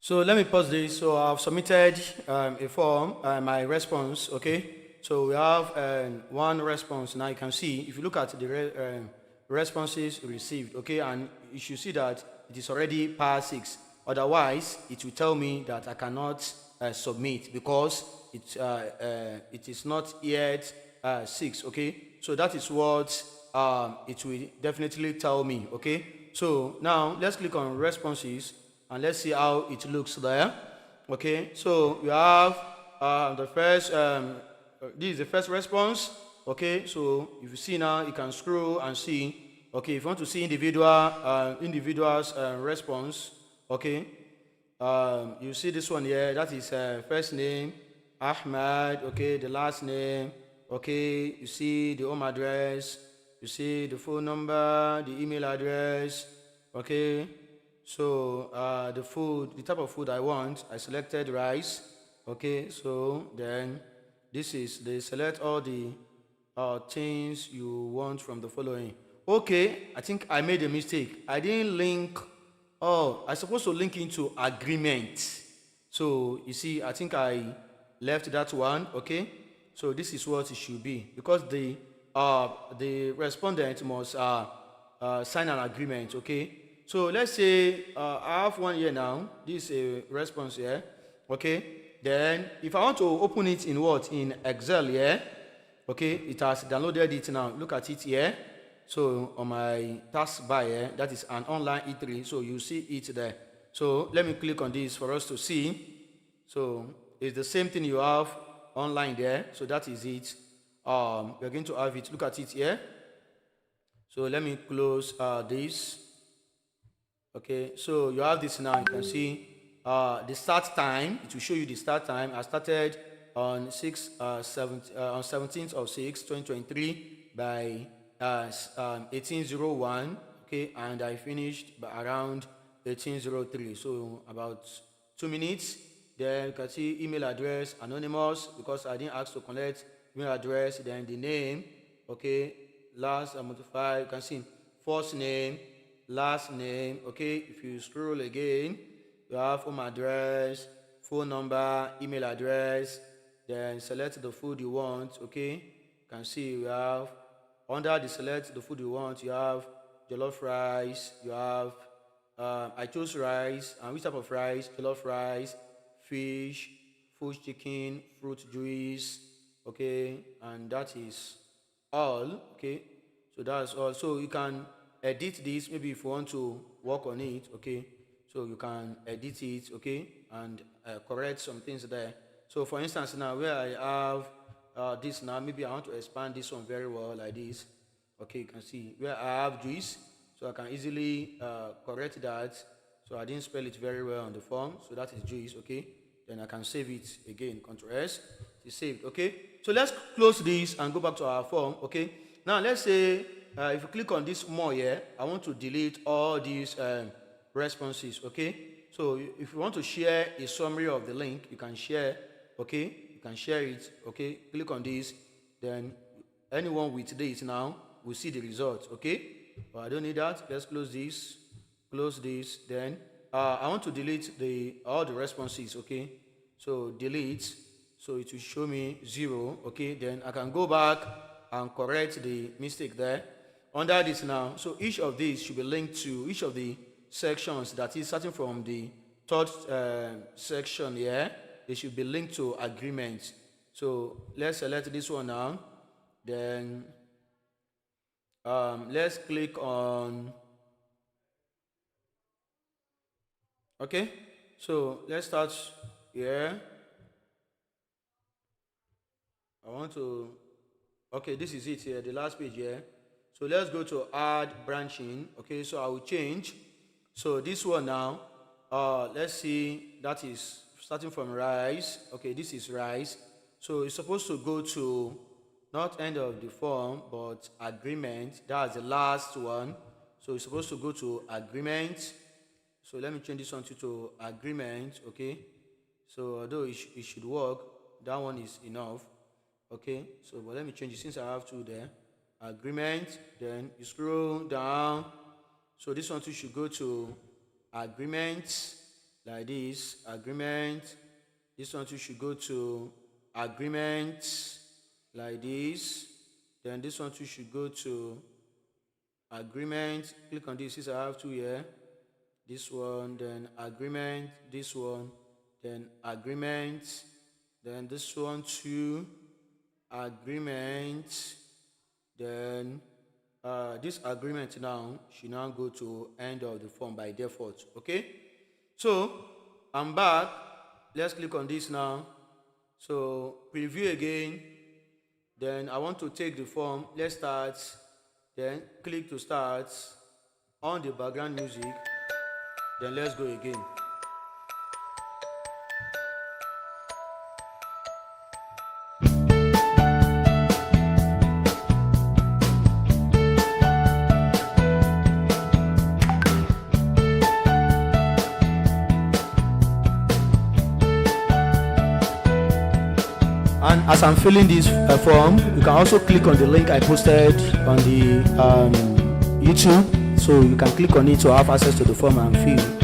So let me pause this. So I've submitted a form, my response. Okay. So we have one response. Now you can see if you look at the responses received. Okay, and you should see that it is already past 6. Otherwise, it will tell me that I cannot submit because it is not yet 6. Okay. So that is what it will definitely tell me. Okay. So now let's click on responses and let's see how it looks there. Okay, so we have the first this is the first response. Okay, so if you see now, you can scroll and see. Okay, if you want to see individuals response, okay, you see this one here. That is first name Ahmad. Okay, the last name. Okay, you see the home address, you see the phone number, the email address. Okay, so the type of food I want, I selected rice. Okay, so then they select all the things you want from the following. Okay, I think I made a mistake. I didn't link. Oh, I supposed to link into agreement. So you see, I think I left that one. Okay, so this is what it should be because the respondent must sign an agreement. Okay. So let's say I have one here now. This is a response here. Okay. Then if I want to open it in what? In Excel here. Okay. It has downloaded it now. Look at it here. So on my taskbar here, that is an online E3. So you see it there. So let me click on this for us to see. So it's the same thing you have online there. So that is it. We're going to have it. Look at it here. So let me close this. Okay, so you have this now. You can see the start time. It will show you the start time. I started on 17th of 6, 2023 by 1801. Okay, and I finished by around 1803. So about 2 minutes. Then you can see email address anonymous because I didn't ask to collect email address. Then the name. Okay, last multiply. You can see first name, last name. Okay, if you scroll again, you have home address, phone number, email address, then select the food you want. Okay, you can see we have under the select the food you want, you have jollof rice, you have I chose rice. And which type of rice? Jollof rice, fish, full chicken, fruit juice. Okay, and that is all. Okay, so that's all. So you can edit this maybe if you want to work on it. Okay, so you can edit it. Okay, and correct some things there. So for instance, now where I have this now, maybe I want to expand this one very well like this. Okay, you can see where I have juice, so I can easily correct that. So I didn't spell it very well on the form, so that is juice. Okay, then I can save it again. Ctrl S, it's saved. Okay, so let's close this and go back to our form. Okay, now let's say if you click on this more here, I want to delete all these responses. Okay, so if you want to share a summary of the link, you can share. Okay, you can share it. Okay, click on this, then anyone with this now will see the result. Okay, but I don't need that. Let's close this, then I want to delete all the responses. Okay, so delete, so it will show me 0. Okay, then I can go back and correct the mistake there under this now. So each of these should be linked to each of the sections, that is starting from the third section here. They should be linked to agreements. So let's select this one now, then let's click on, okay, so let's start here. I want to, okay, this is it here, the last page here. So let's go to add branching. Okay, so I will change. So this one now, let's see, that is starting from rice. Okay, this is rice. So it's supposed to go to not end of the form, but agreement. That's the last one. So it's supposed to go to agreement. So let me change this one to agreement. Okay, so although it should work, that one is enough. Okay, so but let me change it since I have two there. Agreement, then you scroll down. So this one too should go to agreement like this. Agreement. This one too should go to agreement like this. Then this one too should go to agreement. Click on this since I have two here. This one, then agreement. This one, then agreement. Then this one too, agreement. Then this agreement now should now go to end of the form by default. Okay, so I'm back. Let's click on this now. So preview again. Then I want to take the form. Let's start. Then click to start on the background music. Then let's go again. And as I'm filling this form, you can also click on the link I posted on the YouTube. So you can click on it to have access to the form and fill.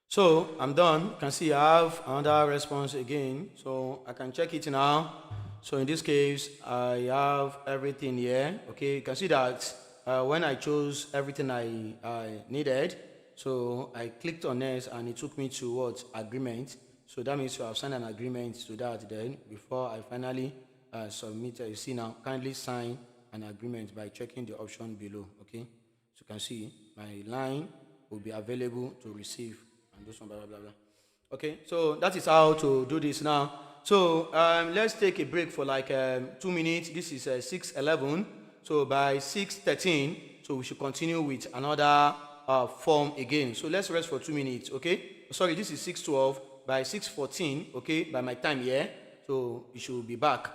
So I'm done. You can see I have another response again. So I can check it now. So in this case, I have everything here. Okay, you can see that when I chose everything I needed, so I clicked on next and it took me to what? Agreement. So that means you have signed an agreement to that then before I finally submit. You see now, kindly sign an agreement by checking the option below. Okay, so you can see my line will be available to receive and this one blah blah blah blah. Okay, so that is how to do this now. So let's take a break for like 2 minutes. This is 6:11. So by 6:13, so we should continue with another form again. So let's rest for 2 minutes. Okay. Sorry, this is 6:12. By 6:14, okay, by my time here, so you should be back.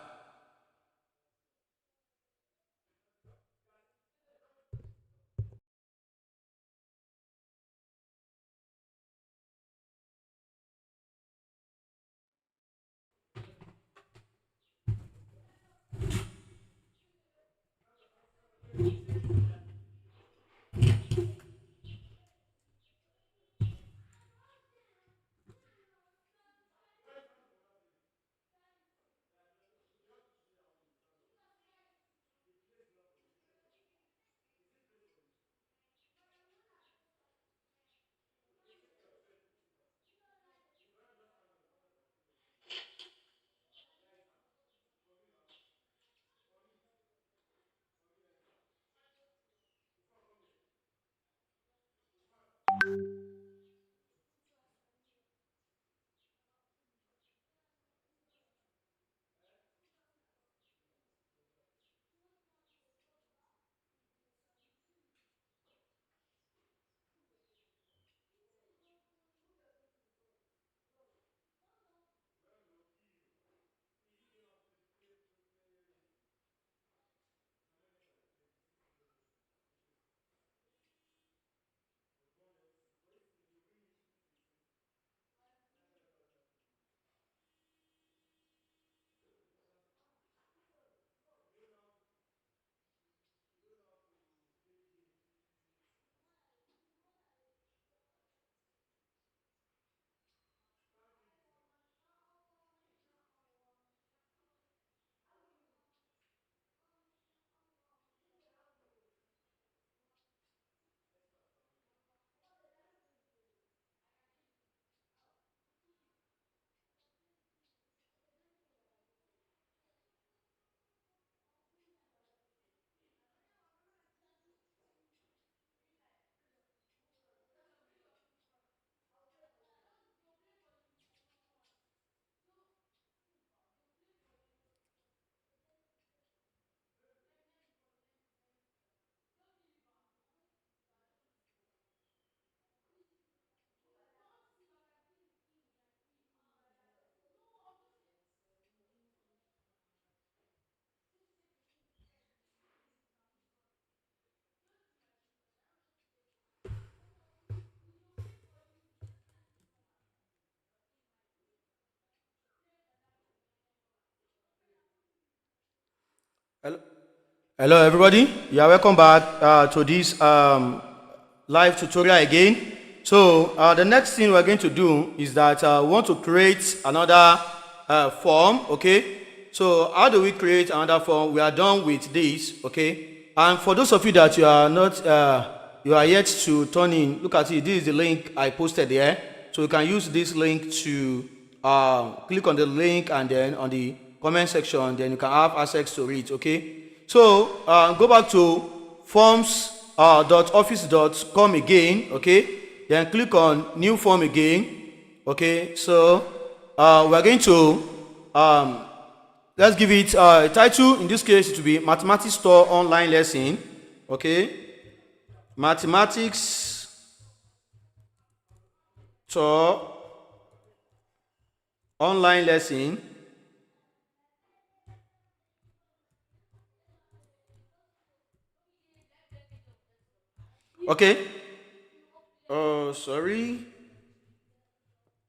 Hello, hello everybody. You are welcome back to this live tutorial again. So the next thing we're going to do is that we want to create another form. Okay. So how do we create another form? We are done with this. Okay. And for those of you that you are not, you are yet to turn in, look at it. This is the link I posted there. So you can use this link to click on the link and then on the comment section, then you can have access to it. Okay. So go back to forms.office.com again. Okay. Then click on new form again. Okay. So we're going to let's give it a title. In this case, it will be Mathematics Store Online Lesson. Okay. Mathematics Store Online Lesson. Okay. Oh, sorry.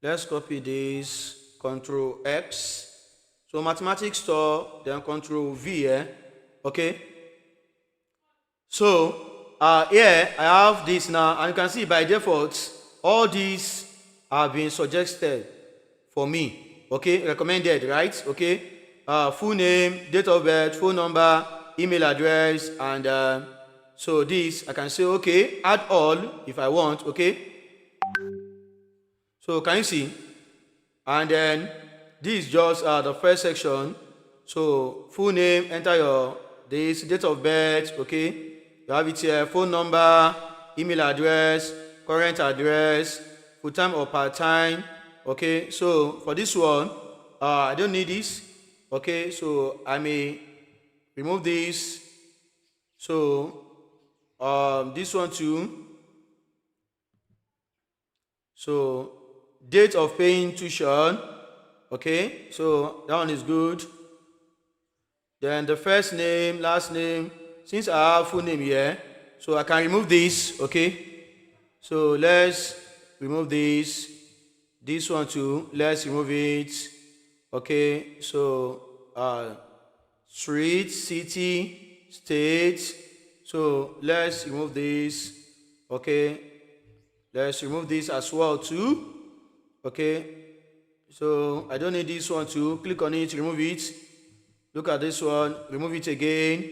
Let's copy this. Control X. So Mathematics Store, then Control V here. Okay. So here I have this now, and you can see by default all these have been suggested for me. Okay, recommended, right? Okay. full name, date of birth, phone number, email address, and so this I can say okay, add all if I want. Okay, so can you see? And then this is just the first section. So full name, enter your this, date of birth. Okay, you have it here, phone number, email address, current address, full-time or part-time. Okay, so for this one I don't need this. Okay, so I may remove this. So this one too. So date of paying tuition. Okay, so that one is good. Then the first name, last name, since I have full name here, so I can remove this. Okay, so let's remove this one too, let's remove it. Okay, so street, city, state, so let's remove this. Okay, let's remove this as well too. Okay, so I don't need this one too. Click on it, remove it. Look at this one, remove it again.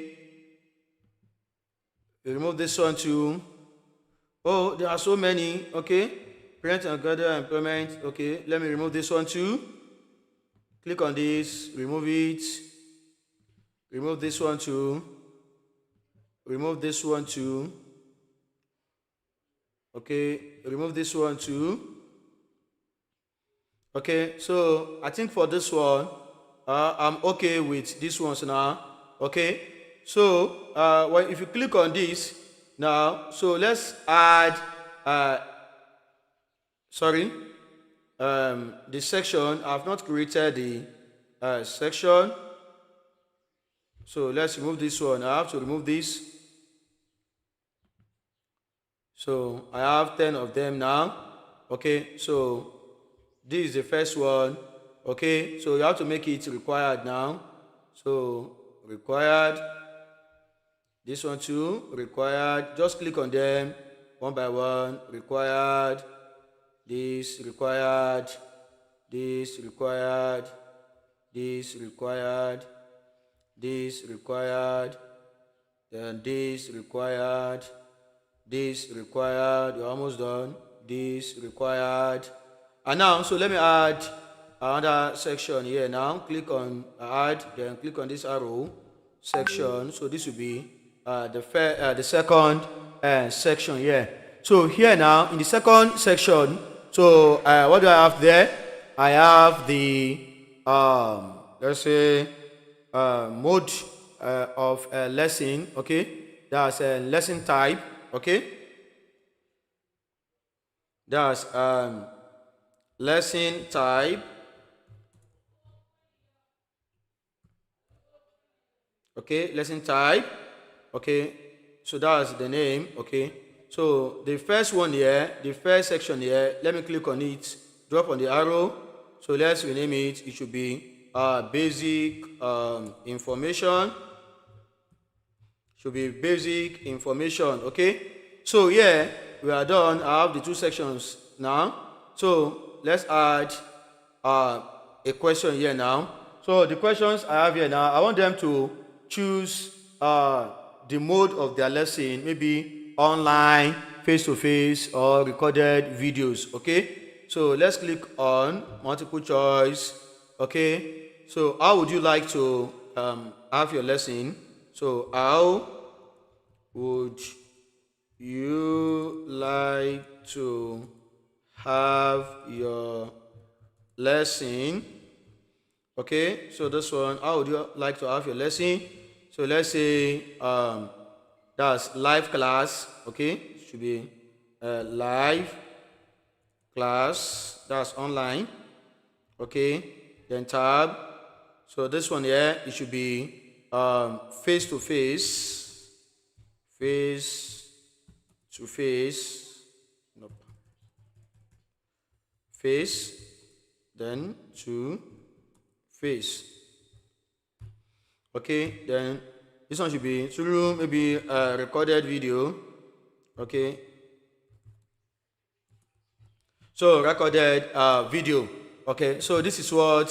Remove this one too. Oh, there are so many. Okay, parent and guardian employment. Okay, let me remove this one too. Click on this, remove it. Remove this one too. Remove this one too. Okay, remove this one too. Okay, so I think for this one I'm okay with this ones now. Okay, so well, if you click on this now, so let's add the section. I've not created the section, so let's remove this one. I have to remove this. So I have 10 of them now. Okay, so this is the first one. Okay, so you have to make it required now. So required, this one too, required. Just click on them one by one. Required, this required, this required, this required, this required, then this required, this required. You're almost done. This required. And now, so let me add another section here now. Click on add, then click on this arrow section. So this will be the second section here. So here now in the second section, so what do I have there? I have the let's say mode of lesson. Okay, that's a lesson type. Okay, that's lesson type. Okay, lesson type. Okay, so that's the name. Okay, so the first one here, the first section here, let me click on it, drop on the arrow. So let's rename it. It should be basic information. Should be basic information. Okay, so yeah, we are done. I have the two sections now. So let's add a question here now. So the questions I have here now, I want them to choose the mode of their lesson, maybe online, face-to-face, or recorded videos. Okay, so let's click on multiple choice. Okay, so how would you like to have your lesson? So how would you like to have your lesson? Okay, so this one, how would you like to have your lesson? So let's say that's live class. Okay, should be live class, that's online. Okay, then tab. So this one here, it should be face to face, face to face, nope, face, then to face. Okay, then this one should be through maybe a recorded video. Okay, so recorded video. Okay, so this is what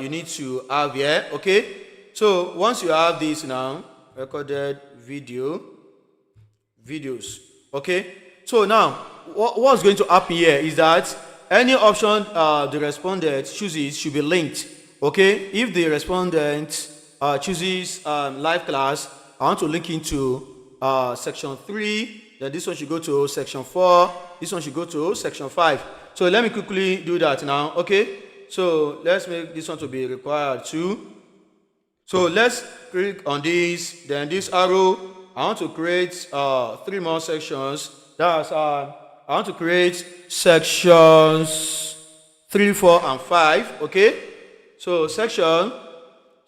you need to have here. Okay, so once you have this now, recorded videos. Okay, so now what's going to happen here is that any option the respondent chooses should be linked. Okay, if the respondent chooses live class, I want to link into section 3, then this one should go to section 4, this one should go to section 5. So let me quickly do that now. Okay, so let's make this one to be required too. So let's click on this, then this arrow. I want to create 3 more sections. That's I want to create sections 3, 4, and 5. Okay, so section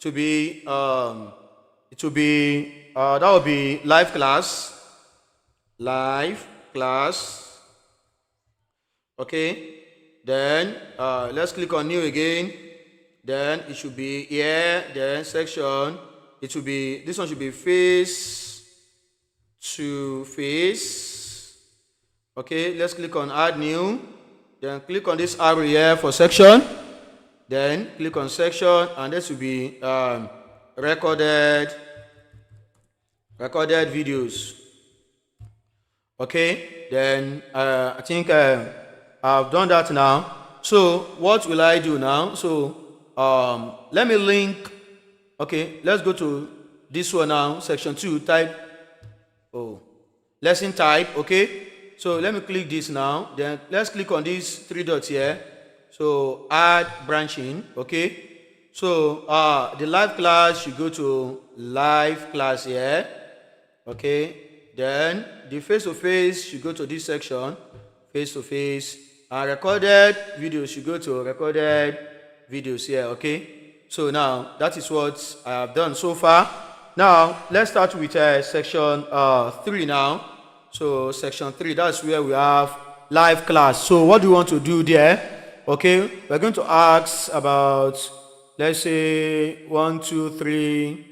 to be it will be that will be live class. Okay, then let's click on new again. Then it should be here. Then section, it will be, this one should be face to face. Okay, let's click on add new. Then click on this arrow here for section. Then click on section, and this will be recorded videos. Okay, then I think I've done that now. So what will I do now? So let me link. Okay, let's go to this one now, section 2, type lesson type. Okay, so let me click this now. Then let's click on these 3 dots here. So add branching. Okay, so the live class should go to live class here. Okay, then the face to face should go to this section, face to face, and recorded videos should go to recorded videos here. Okay, so now that is what I have done so far. Now let's start with section 3 now. So section 3, that's where we have live class. So what do you want to do there? Okay, we're going to ask about, let's say 1, 2, 3,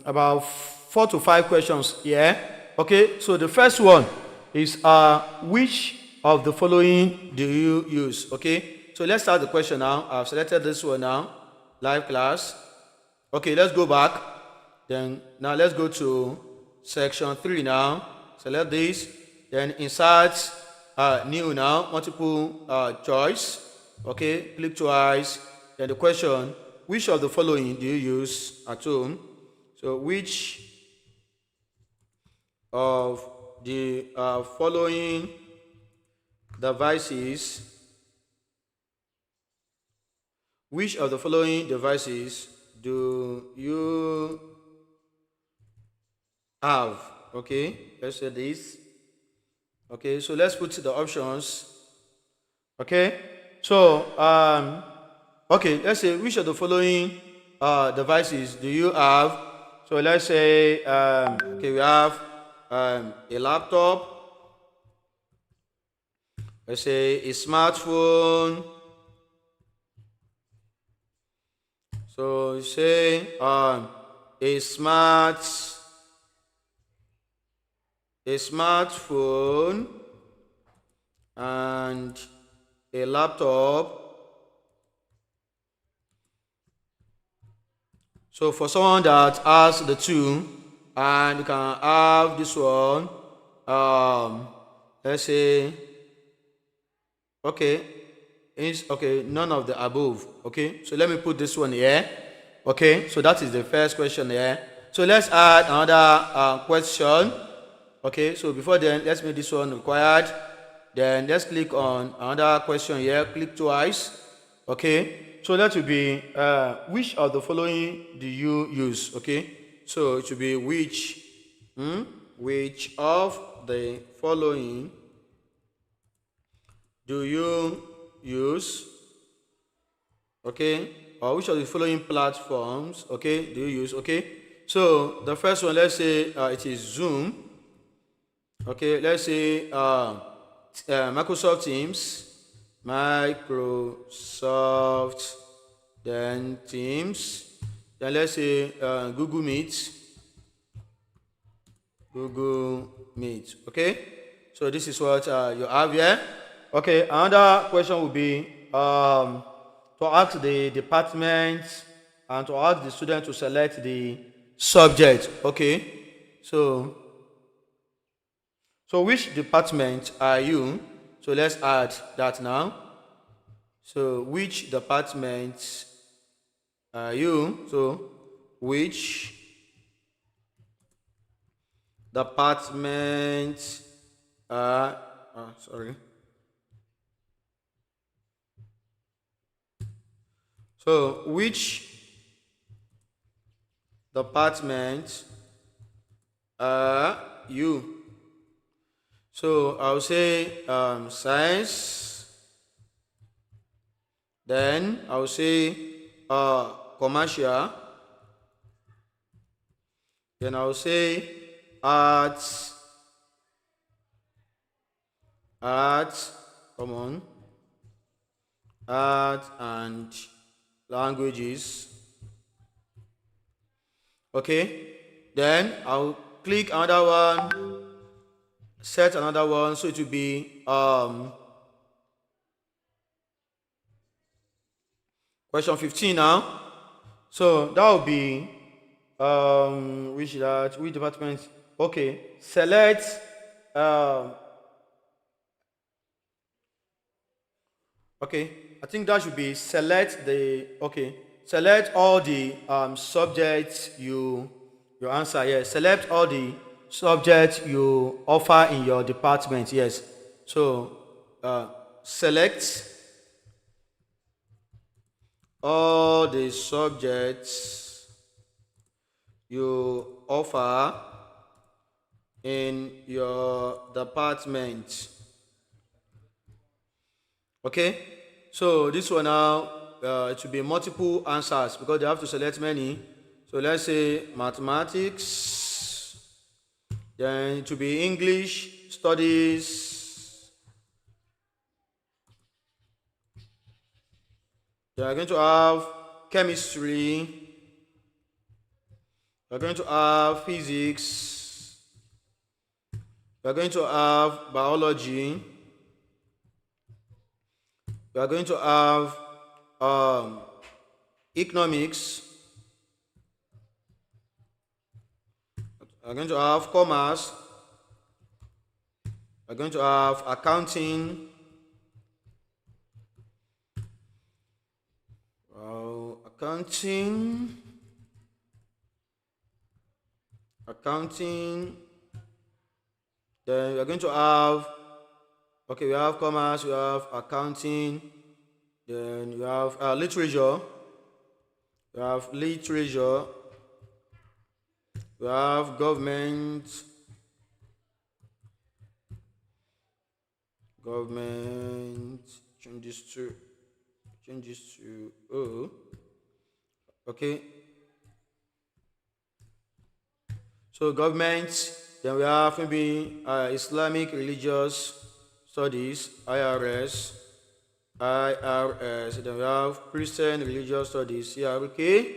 about 4 to 5 questions here. Okay, so the first one is which of the following do you use? Okay, so let's start the question now. I've selected this one now, live class. Okay, let's go back. Then now let's go to section 3 now. Select this. Then insert new now, multiple choice. Okay, click twice. Then the question, which of the following do you use at home? So which of the following devices, which of the following devices do you have? Okay, let's say this. Okay, so let's put the options. Okay, so okay, let's say which of the following devices do you have? So let's say okay, we have a laptop, let's say a smartphone. So say a smartphone and a laptop. So for someone that has the two, and you can have this one, let's say, okay, is okay, none of the above. Okay, so let me put this one here. Okay, so that is the first question here. So let's add another question. Okay, so before then, let's make this one required. Then let's click on another question here, click twice. Okay, so that will be which of the following do you use? Okay, so it should be which of the following do you use? Okay, or which of the following platforms, okay, do you use? Okay, so the first one, let's say it is Zoom. Okay, let's say Microsoft Teams, then Teams, then let's say Google Meet. Okay, so this is what you have here. Okay, another question would be to to ask the department and to ask the student to select the subject. Okay, so which department are you? So let's add that now. So which department are you? So which department are sorry. So which department are you? So I'll say science. Then I'll say commercial. Then I'll say arts. Come on. Art and languages. Okay. Then I'll click another one. Set another one, so it will be question 15 now. So that will be which department? Okay, select okay, I think that should be select all the subjects you answer. Yes, select all the subjects you offer in your department. Yes, so select all the subjects you offer in your department. Okay, so this one now it will be multiple answers because they have to select many. So let's say mathematics. Then it will be English studies. Then we're going to have chemistry. We're going to have physics. We're going to have biology. We are going to have economics. We are going to have commerce. We are going to have accounting. Accounting. Then we are going to have, okay, we have commerce, we have accounting, then we have literature. We have literature. We have government. Change this to O. Okay. So government. Then we have maybe Islamic Religious Studies, IRS. Then we have Christian Religious Studies, CRK.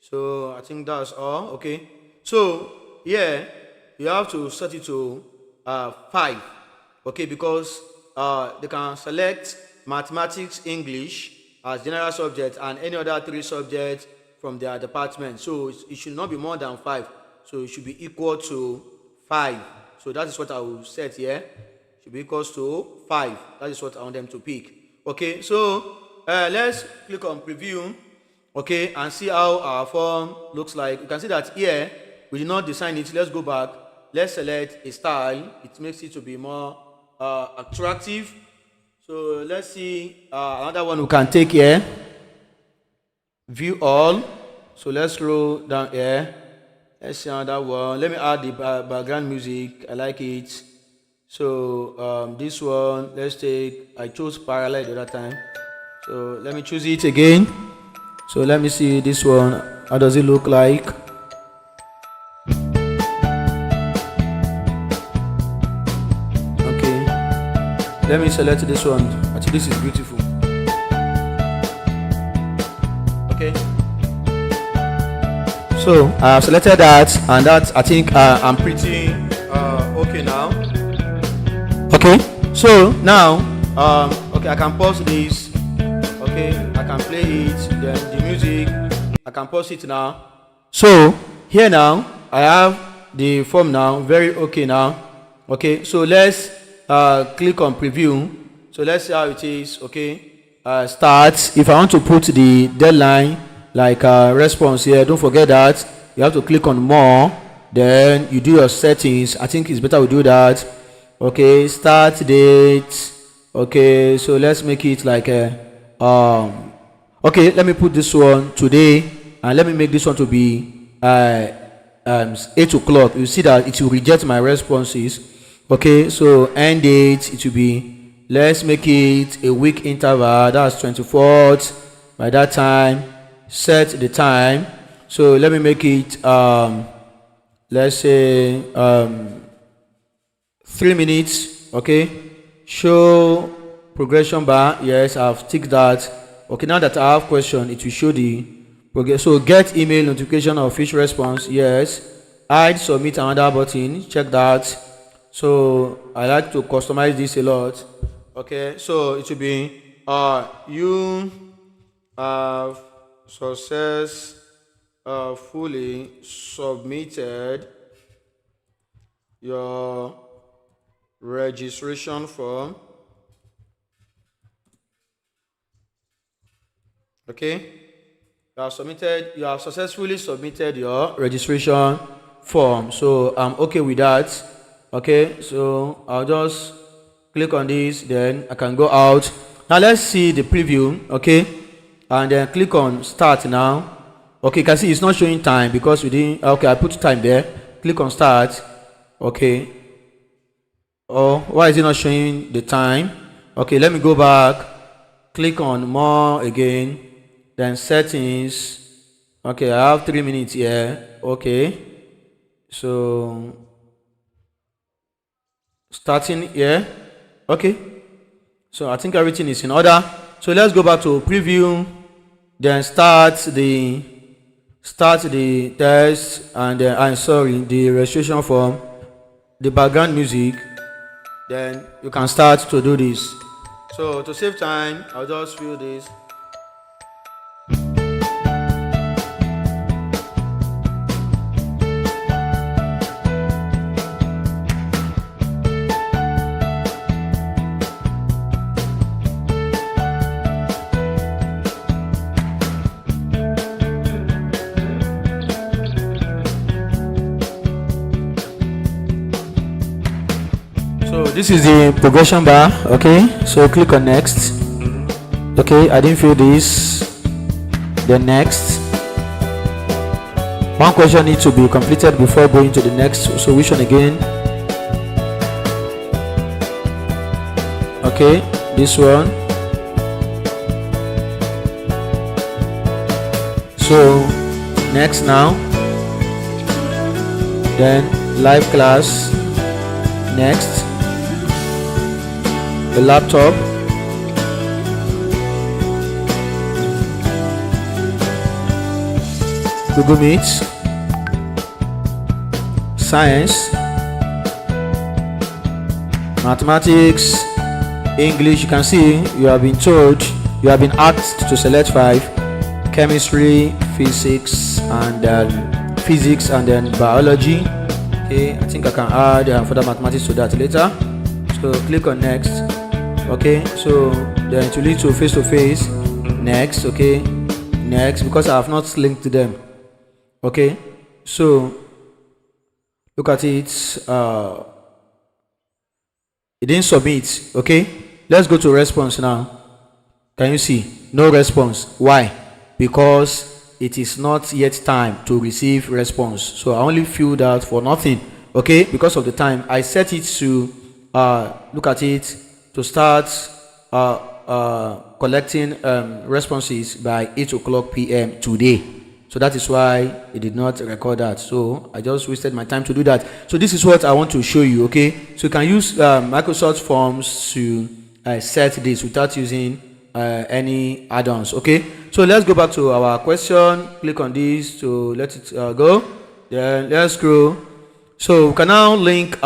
So I think that's all. Okay. So yeah, you have to set it to 5. Okay, because they can select mathematics, English as general subject and any other 3 subjects from their department. So it should not be more than 5. So it should be equal to 5. So that is what I will set here. It should be equal to 5. That is what I want them to pick. Okay, so let's click on preview. Okay, and see how our form looks like. You can see that here we did not design it. Let's go back. Let's select a style. It makes it to be more attractive. So let's see another one we can take here. View all. So let's scroll down here. Let's see another one. Let me add the background music. I like it. So this one, let's take, I chose parallel the other time. So let me choose it again. So let me see this one. How does it look like? Okay. Let me select this one. Actually, this is beautiful. Okay. So I have selected that, and that I think I'm pretty okay now. Okay. So now, okay, I can pause this. Okay, I I can play it, then the music, I can pause it now. So here now, I have the form now, very okay now. Okay, so let's click on preview. So let's see how it is. Okay, start. If I want to put the deadline like response here, don't forget that you have to click on more, then you do your settings. I think it's better we do that. Okay, start date. Okay, so let's make it like a okay, let me put this one today, and let me make this one to be 8 o'clock. You see that it will reject my responses. Okay, so end date, it will be, let's make it a week interval, that's 24th. By that time, set the time. So let me make it let's say 3 minutes. Okay, show progression bar. Yes, I've ticked that. Okay, now that I have question, it will show the progress. So get email notification of each response. Yes, hide submit another button, check that. So I like to customize this a lot. Okay, so it will be you have fully submitted your registration form. Okay, you have successfully submitted your registration form. So I'm okay with that. Okay, so I'll just click on this, then I can go out. Now let's see the preview. Okay, and then click on start now. Okay, you can see it's not showing time because we didn't. Okay, I put time there. Click on start. Okay, oh, why is it not showing the time? Okay, let me go back, click on more again, then settings. Okay, I have 3 minutes here. Okay, so starting here. Okay, so I think everything is in order. So let's go back to preview, then start the test, and then I'm sorry, the registration form, the background music. Then you can start to do this. So to save time, I'll just fill this. So this is the progression bar. Okay, so click on next. Okay, I didn't fill this. Then next. One question needs to be completed before going to the next. So which one again? Okay, this one. So next now. Then live class. Next. The laptop, Google Meet, science, mathematics, English. You can see you have been asked to select 5: chemistry, physics, and then biology. Okay, I think I can add further mathematics to that later. So click on next. Okay, so then to lead to face-to-face. Next. Okay, next, because I have not linked them. Okay, so look at it. It didn't submit. Okay, let's go to response now. Can you see no response? Why? Because it is not yet time to receive response. So I only filled that for nothing. Okay, because of the time, I set it to look at it, to start collecting responses by 8 o'clock p.m. today. So that is why it did not record that. So I just wasted my time to do that. So this is what I want to show you. Okay, so you can use Microsoft Forms to set this without using any add-ons. Okay, so let's go back to our question. Click on this to let it go. Then let's scroll. So we can now link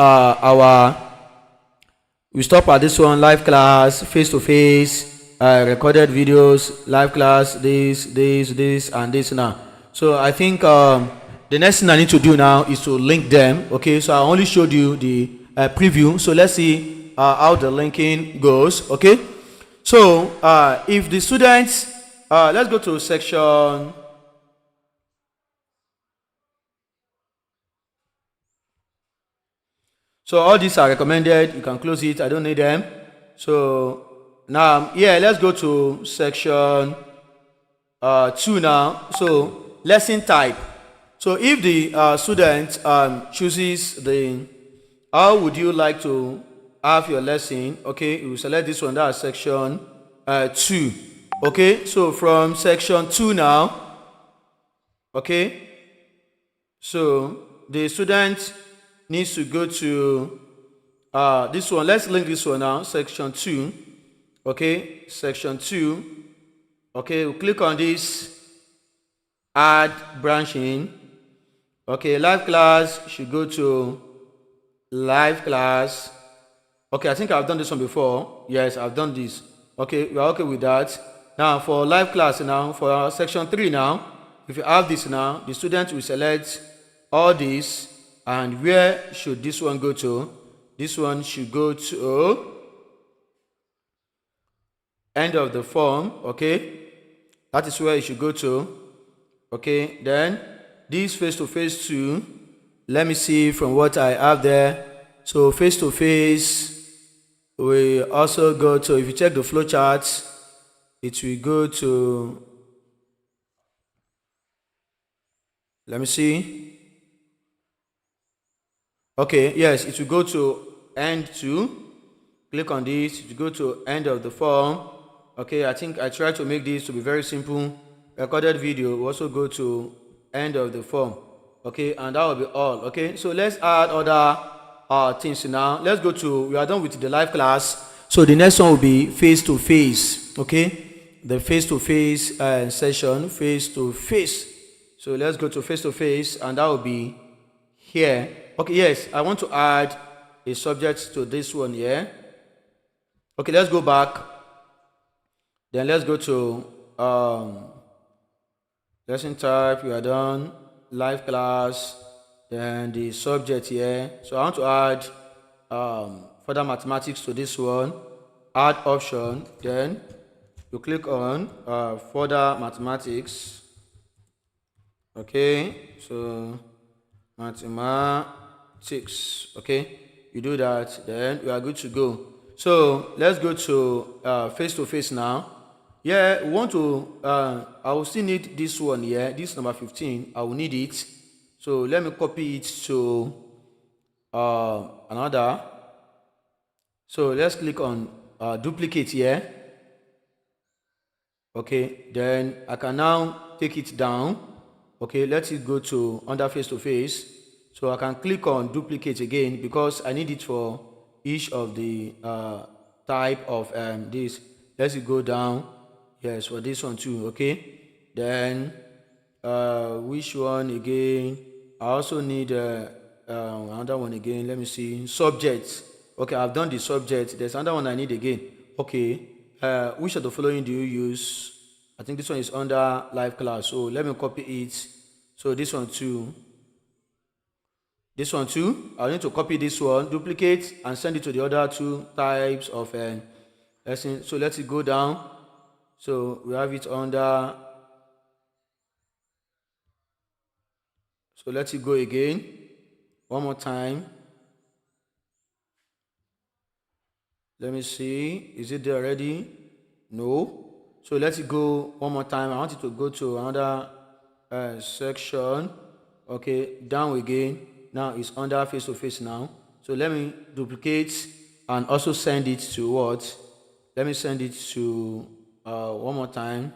we stop at this one: live class, face to face, recorded videos, live class, this, and this now. So I think the next thing I need to do now is to link them. Okay, so I only showed you the preview. So let's see how the linking goes. Okay, so if the students, let's go to section. So all these are recommended. You can close it. I don't need them. So now, yeah, let's go to section 2 now. So lesson type. So if the student chooses the, how would you like to have your lesson? Okay, you will select this one. That's section 2. Okay, so from section 2 now. Okay, so the student needs to go to this one. Let's link this one now. Section 2. Okay, section 2. Okay, we'll click on this, add branching. Okay, live class should go to live class. Okay, I think I've done this one before. Yes, I've done this. Okay, we are okay with that. Now for live class now, for section 3 now, if you have this now, the student will select all this, and where should this one go to? This one should go to end of the form. Okay, that is where it should go to. Okay, then this face-to-face 2, let me see from what I have there. So face-to-face will also go to, if you check the flow chart, it will go to, let me see. Okay, yes, it will go to end 2. Click on this, it will go to end of the form. Okay, I think I tried to make this to be very simple. Recorded video will also go to end of the form. Okay, and that will be all. Okay, so let's add other things now. Let's go to, we are done with the live class. So the next one will be face-to-face. Okay, the face-to-face session, face-to-face. So let's go to face-to-face, and that will be here. Okay, yes, I want to add a subject to this one here. Okay, let's go back. Then let's go to lesson type. We are done. Live class. Then the subject here. So I want to add further mathematics to this one. Add option. Then you click on further mathematics. Okay, so mathematics. Okay, you do that, then we are good to go. So let's go to face-to-face now. Yeah, we want to, I will still need this one here, this number 15, I will need it. So let me copy it to another. So let's click on duplicate here. Okay, then I can now take it down. Okay, let it go to under face-to-face. So I can click on duplicate again because I need it for each of the type of this. Let it go down. Yes, for this one too. Okay, then which one again? I also need another one again. Let me see. Subject. Okay, I've done the subject. There's another one I need again. Okay, which of the following do you use? I think this one is under live class. So let me copy it. So this one too. This one too. I need to copy this one, duplicate, and send it to the other two types of lesson. So let it go down. So we have it under. So let it go again. One more time. Let me see. Is it there already? No. So let it go one more time. I want it to go to another section. Okay, down again. Now it's under face-to-face now. So let me duplicate and also send it to what? Let me send it to one more time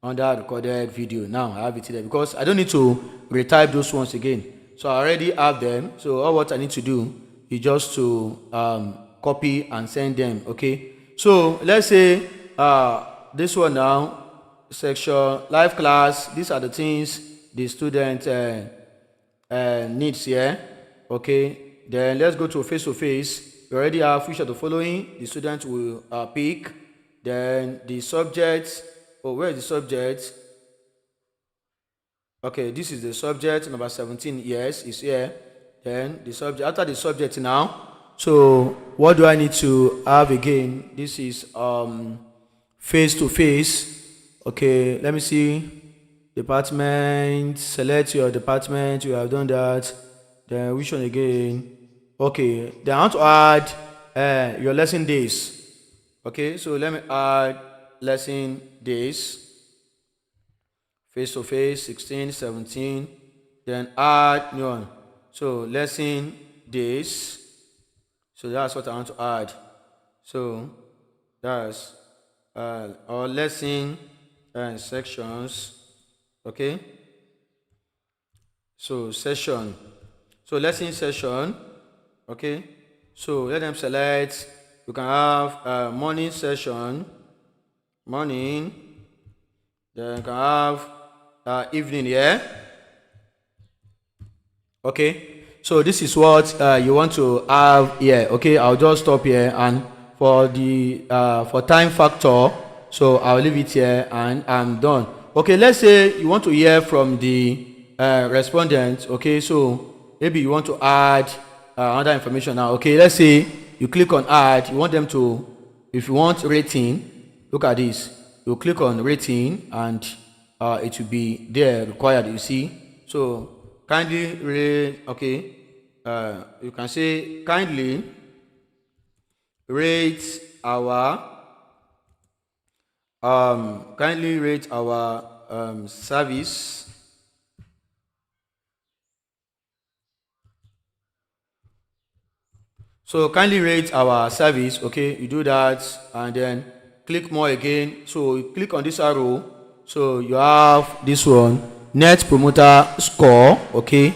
under recorded video. Now I have it there because I don't need to retype those ones again. So I already have them. So all what I need to do is just to copy and send them. Okay. So let's say this one now, section live class. These are the things the student needs here. Okay, then let's go to face-to-face. We already have which of the following the student will pick. Then the subject, oh, where is the subject? Okay, this is the subject, number 17, yes, is here. Then the subject, after the subject now, so what do I need to have again? This is face to face. Okay, let me see. Department, select your department, you have done that. Then which one again? Okay, then I want to add your lesson days. Okay, so let me add lesson days. Face to face 16, 17, then add new one. So lesson days. So that's what I want to add. So that's our lesson sections. Okay. So session. So lesson session. Okay. So let them select. You can have morning session. Morning. Then you can have evening, yeah. Okay, so this is what you want to have here. Okay, I'll just stop here, and for the for time factor, so I'll leave it here and I'm done. Okay, let's say you want to hear from the respondent. Okay, so maybe you want to add other information now. Okay, let's say you click on add. You want them to, if you want rating, look at this. You click on rating and it will be there required, you see. So kindly rate, okay, you can say kindly rate our service. So kindly rate our service. Okay, you do that and then click more again. So you click on this arrow. So you have this one, net promoter score. Okay,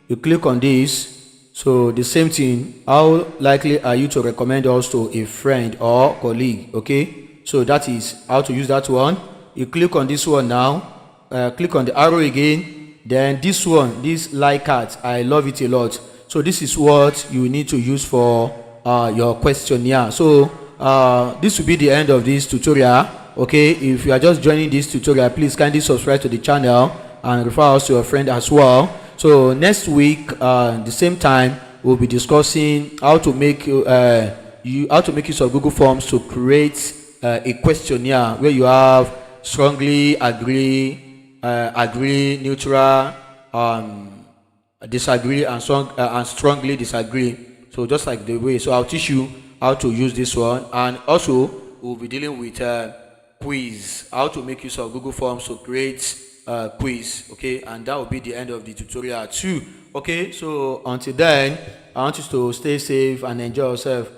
you click on this. So the same thing, how likely are you to recommend us to a friend or colleague? Okay, so that is how to use that one. You click on this one now, click on the arrow again, then this one, this like art, I love it a lot. So this is what you need to use for your questionnaire. So this will be the end of this tutorial. Okay, if you are just joining this tutorial, please kindly subscribe to the channel and refer us to your friend as well. So next week, the same time, we'll be discussing how to make use of Google Forms to create a questionnaire where you have strongly agree, neutral, disagree, and strongly disagree. So just like the way, so I'll teach you how to use this one, and also we'll be dealing with quiz, how to make use of Google Forms to create quiz. Okay, and that will be the end of the tutorial too. Okay, so until then, I want you to stay safe and enjoy yourself.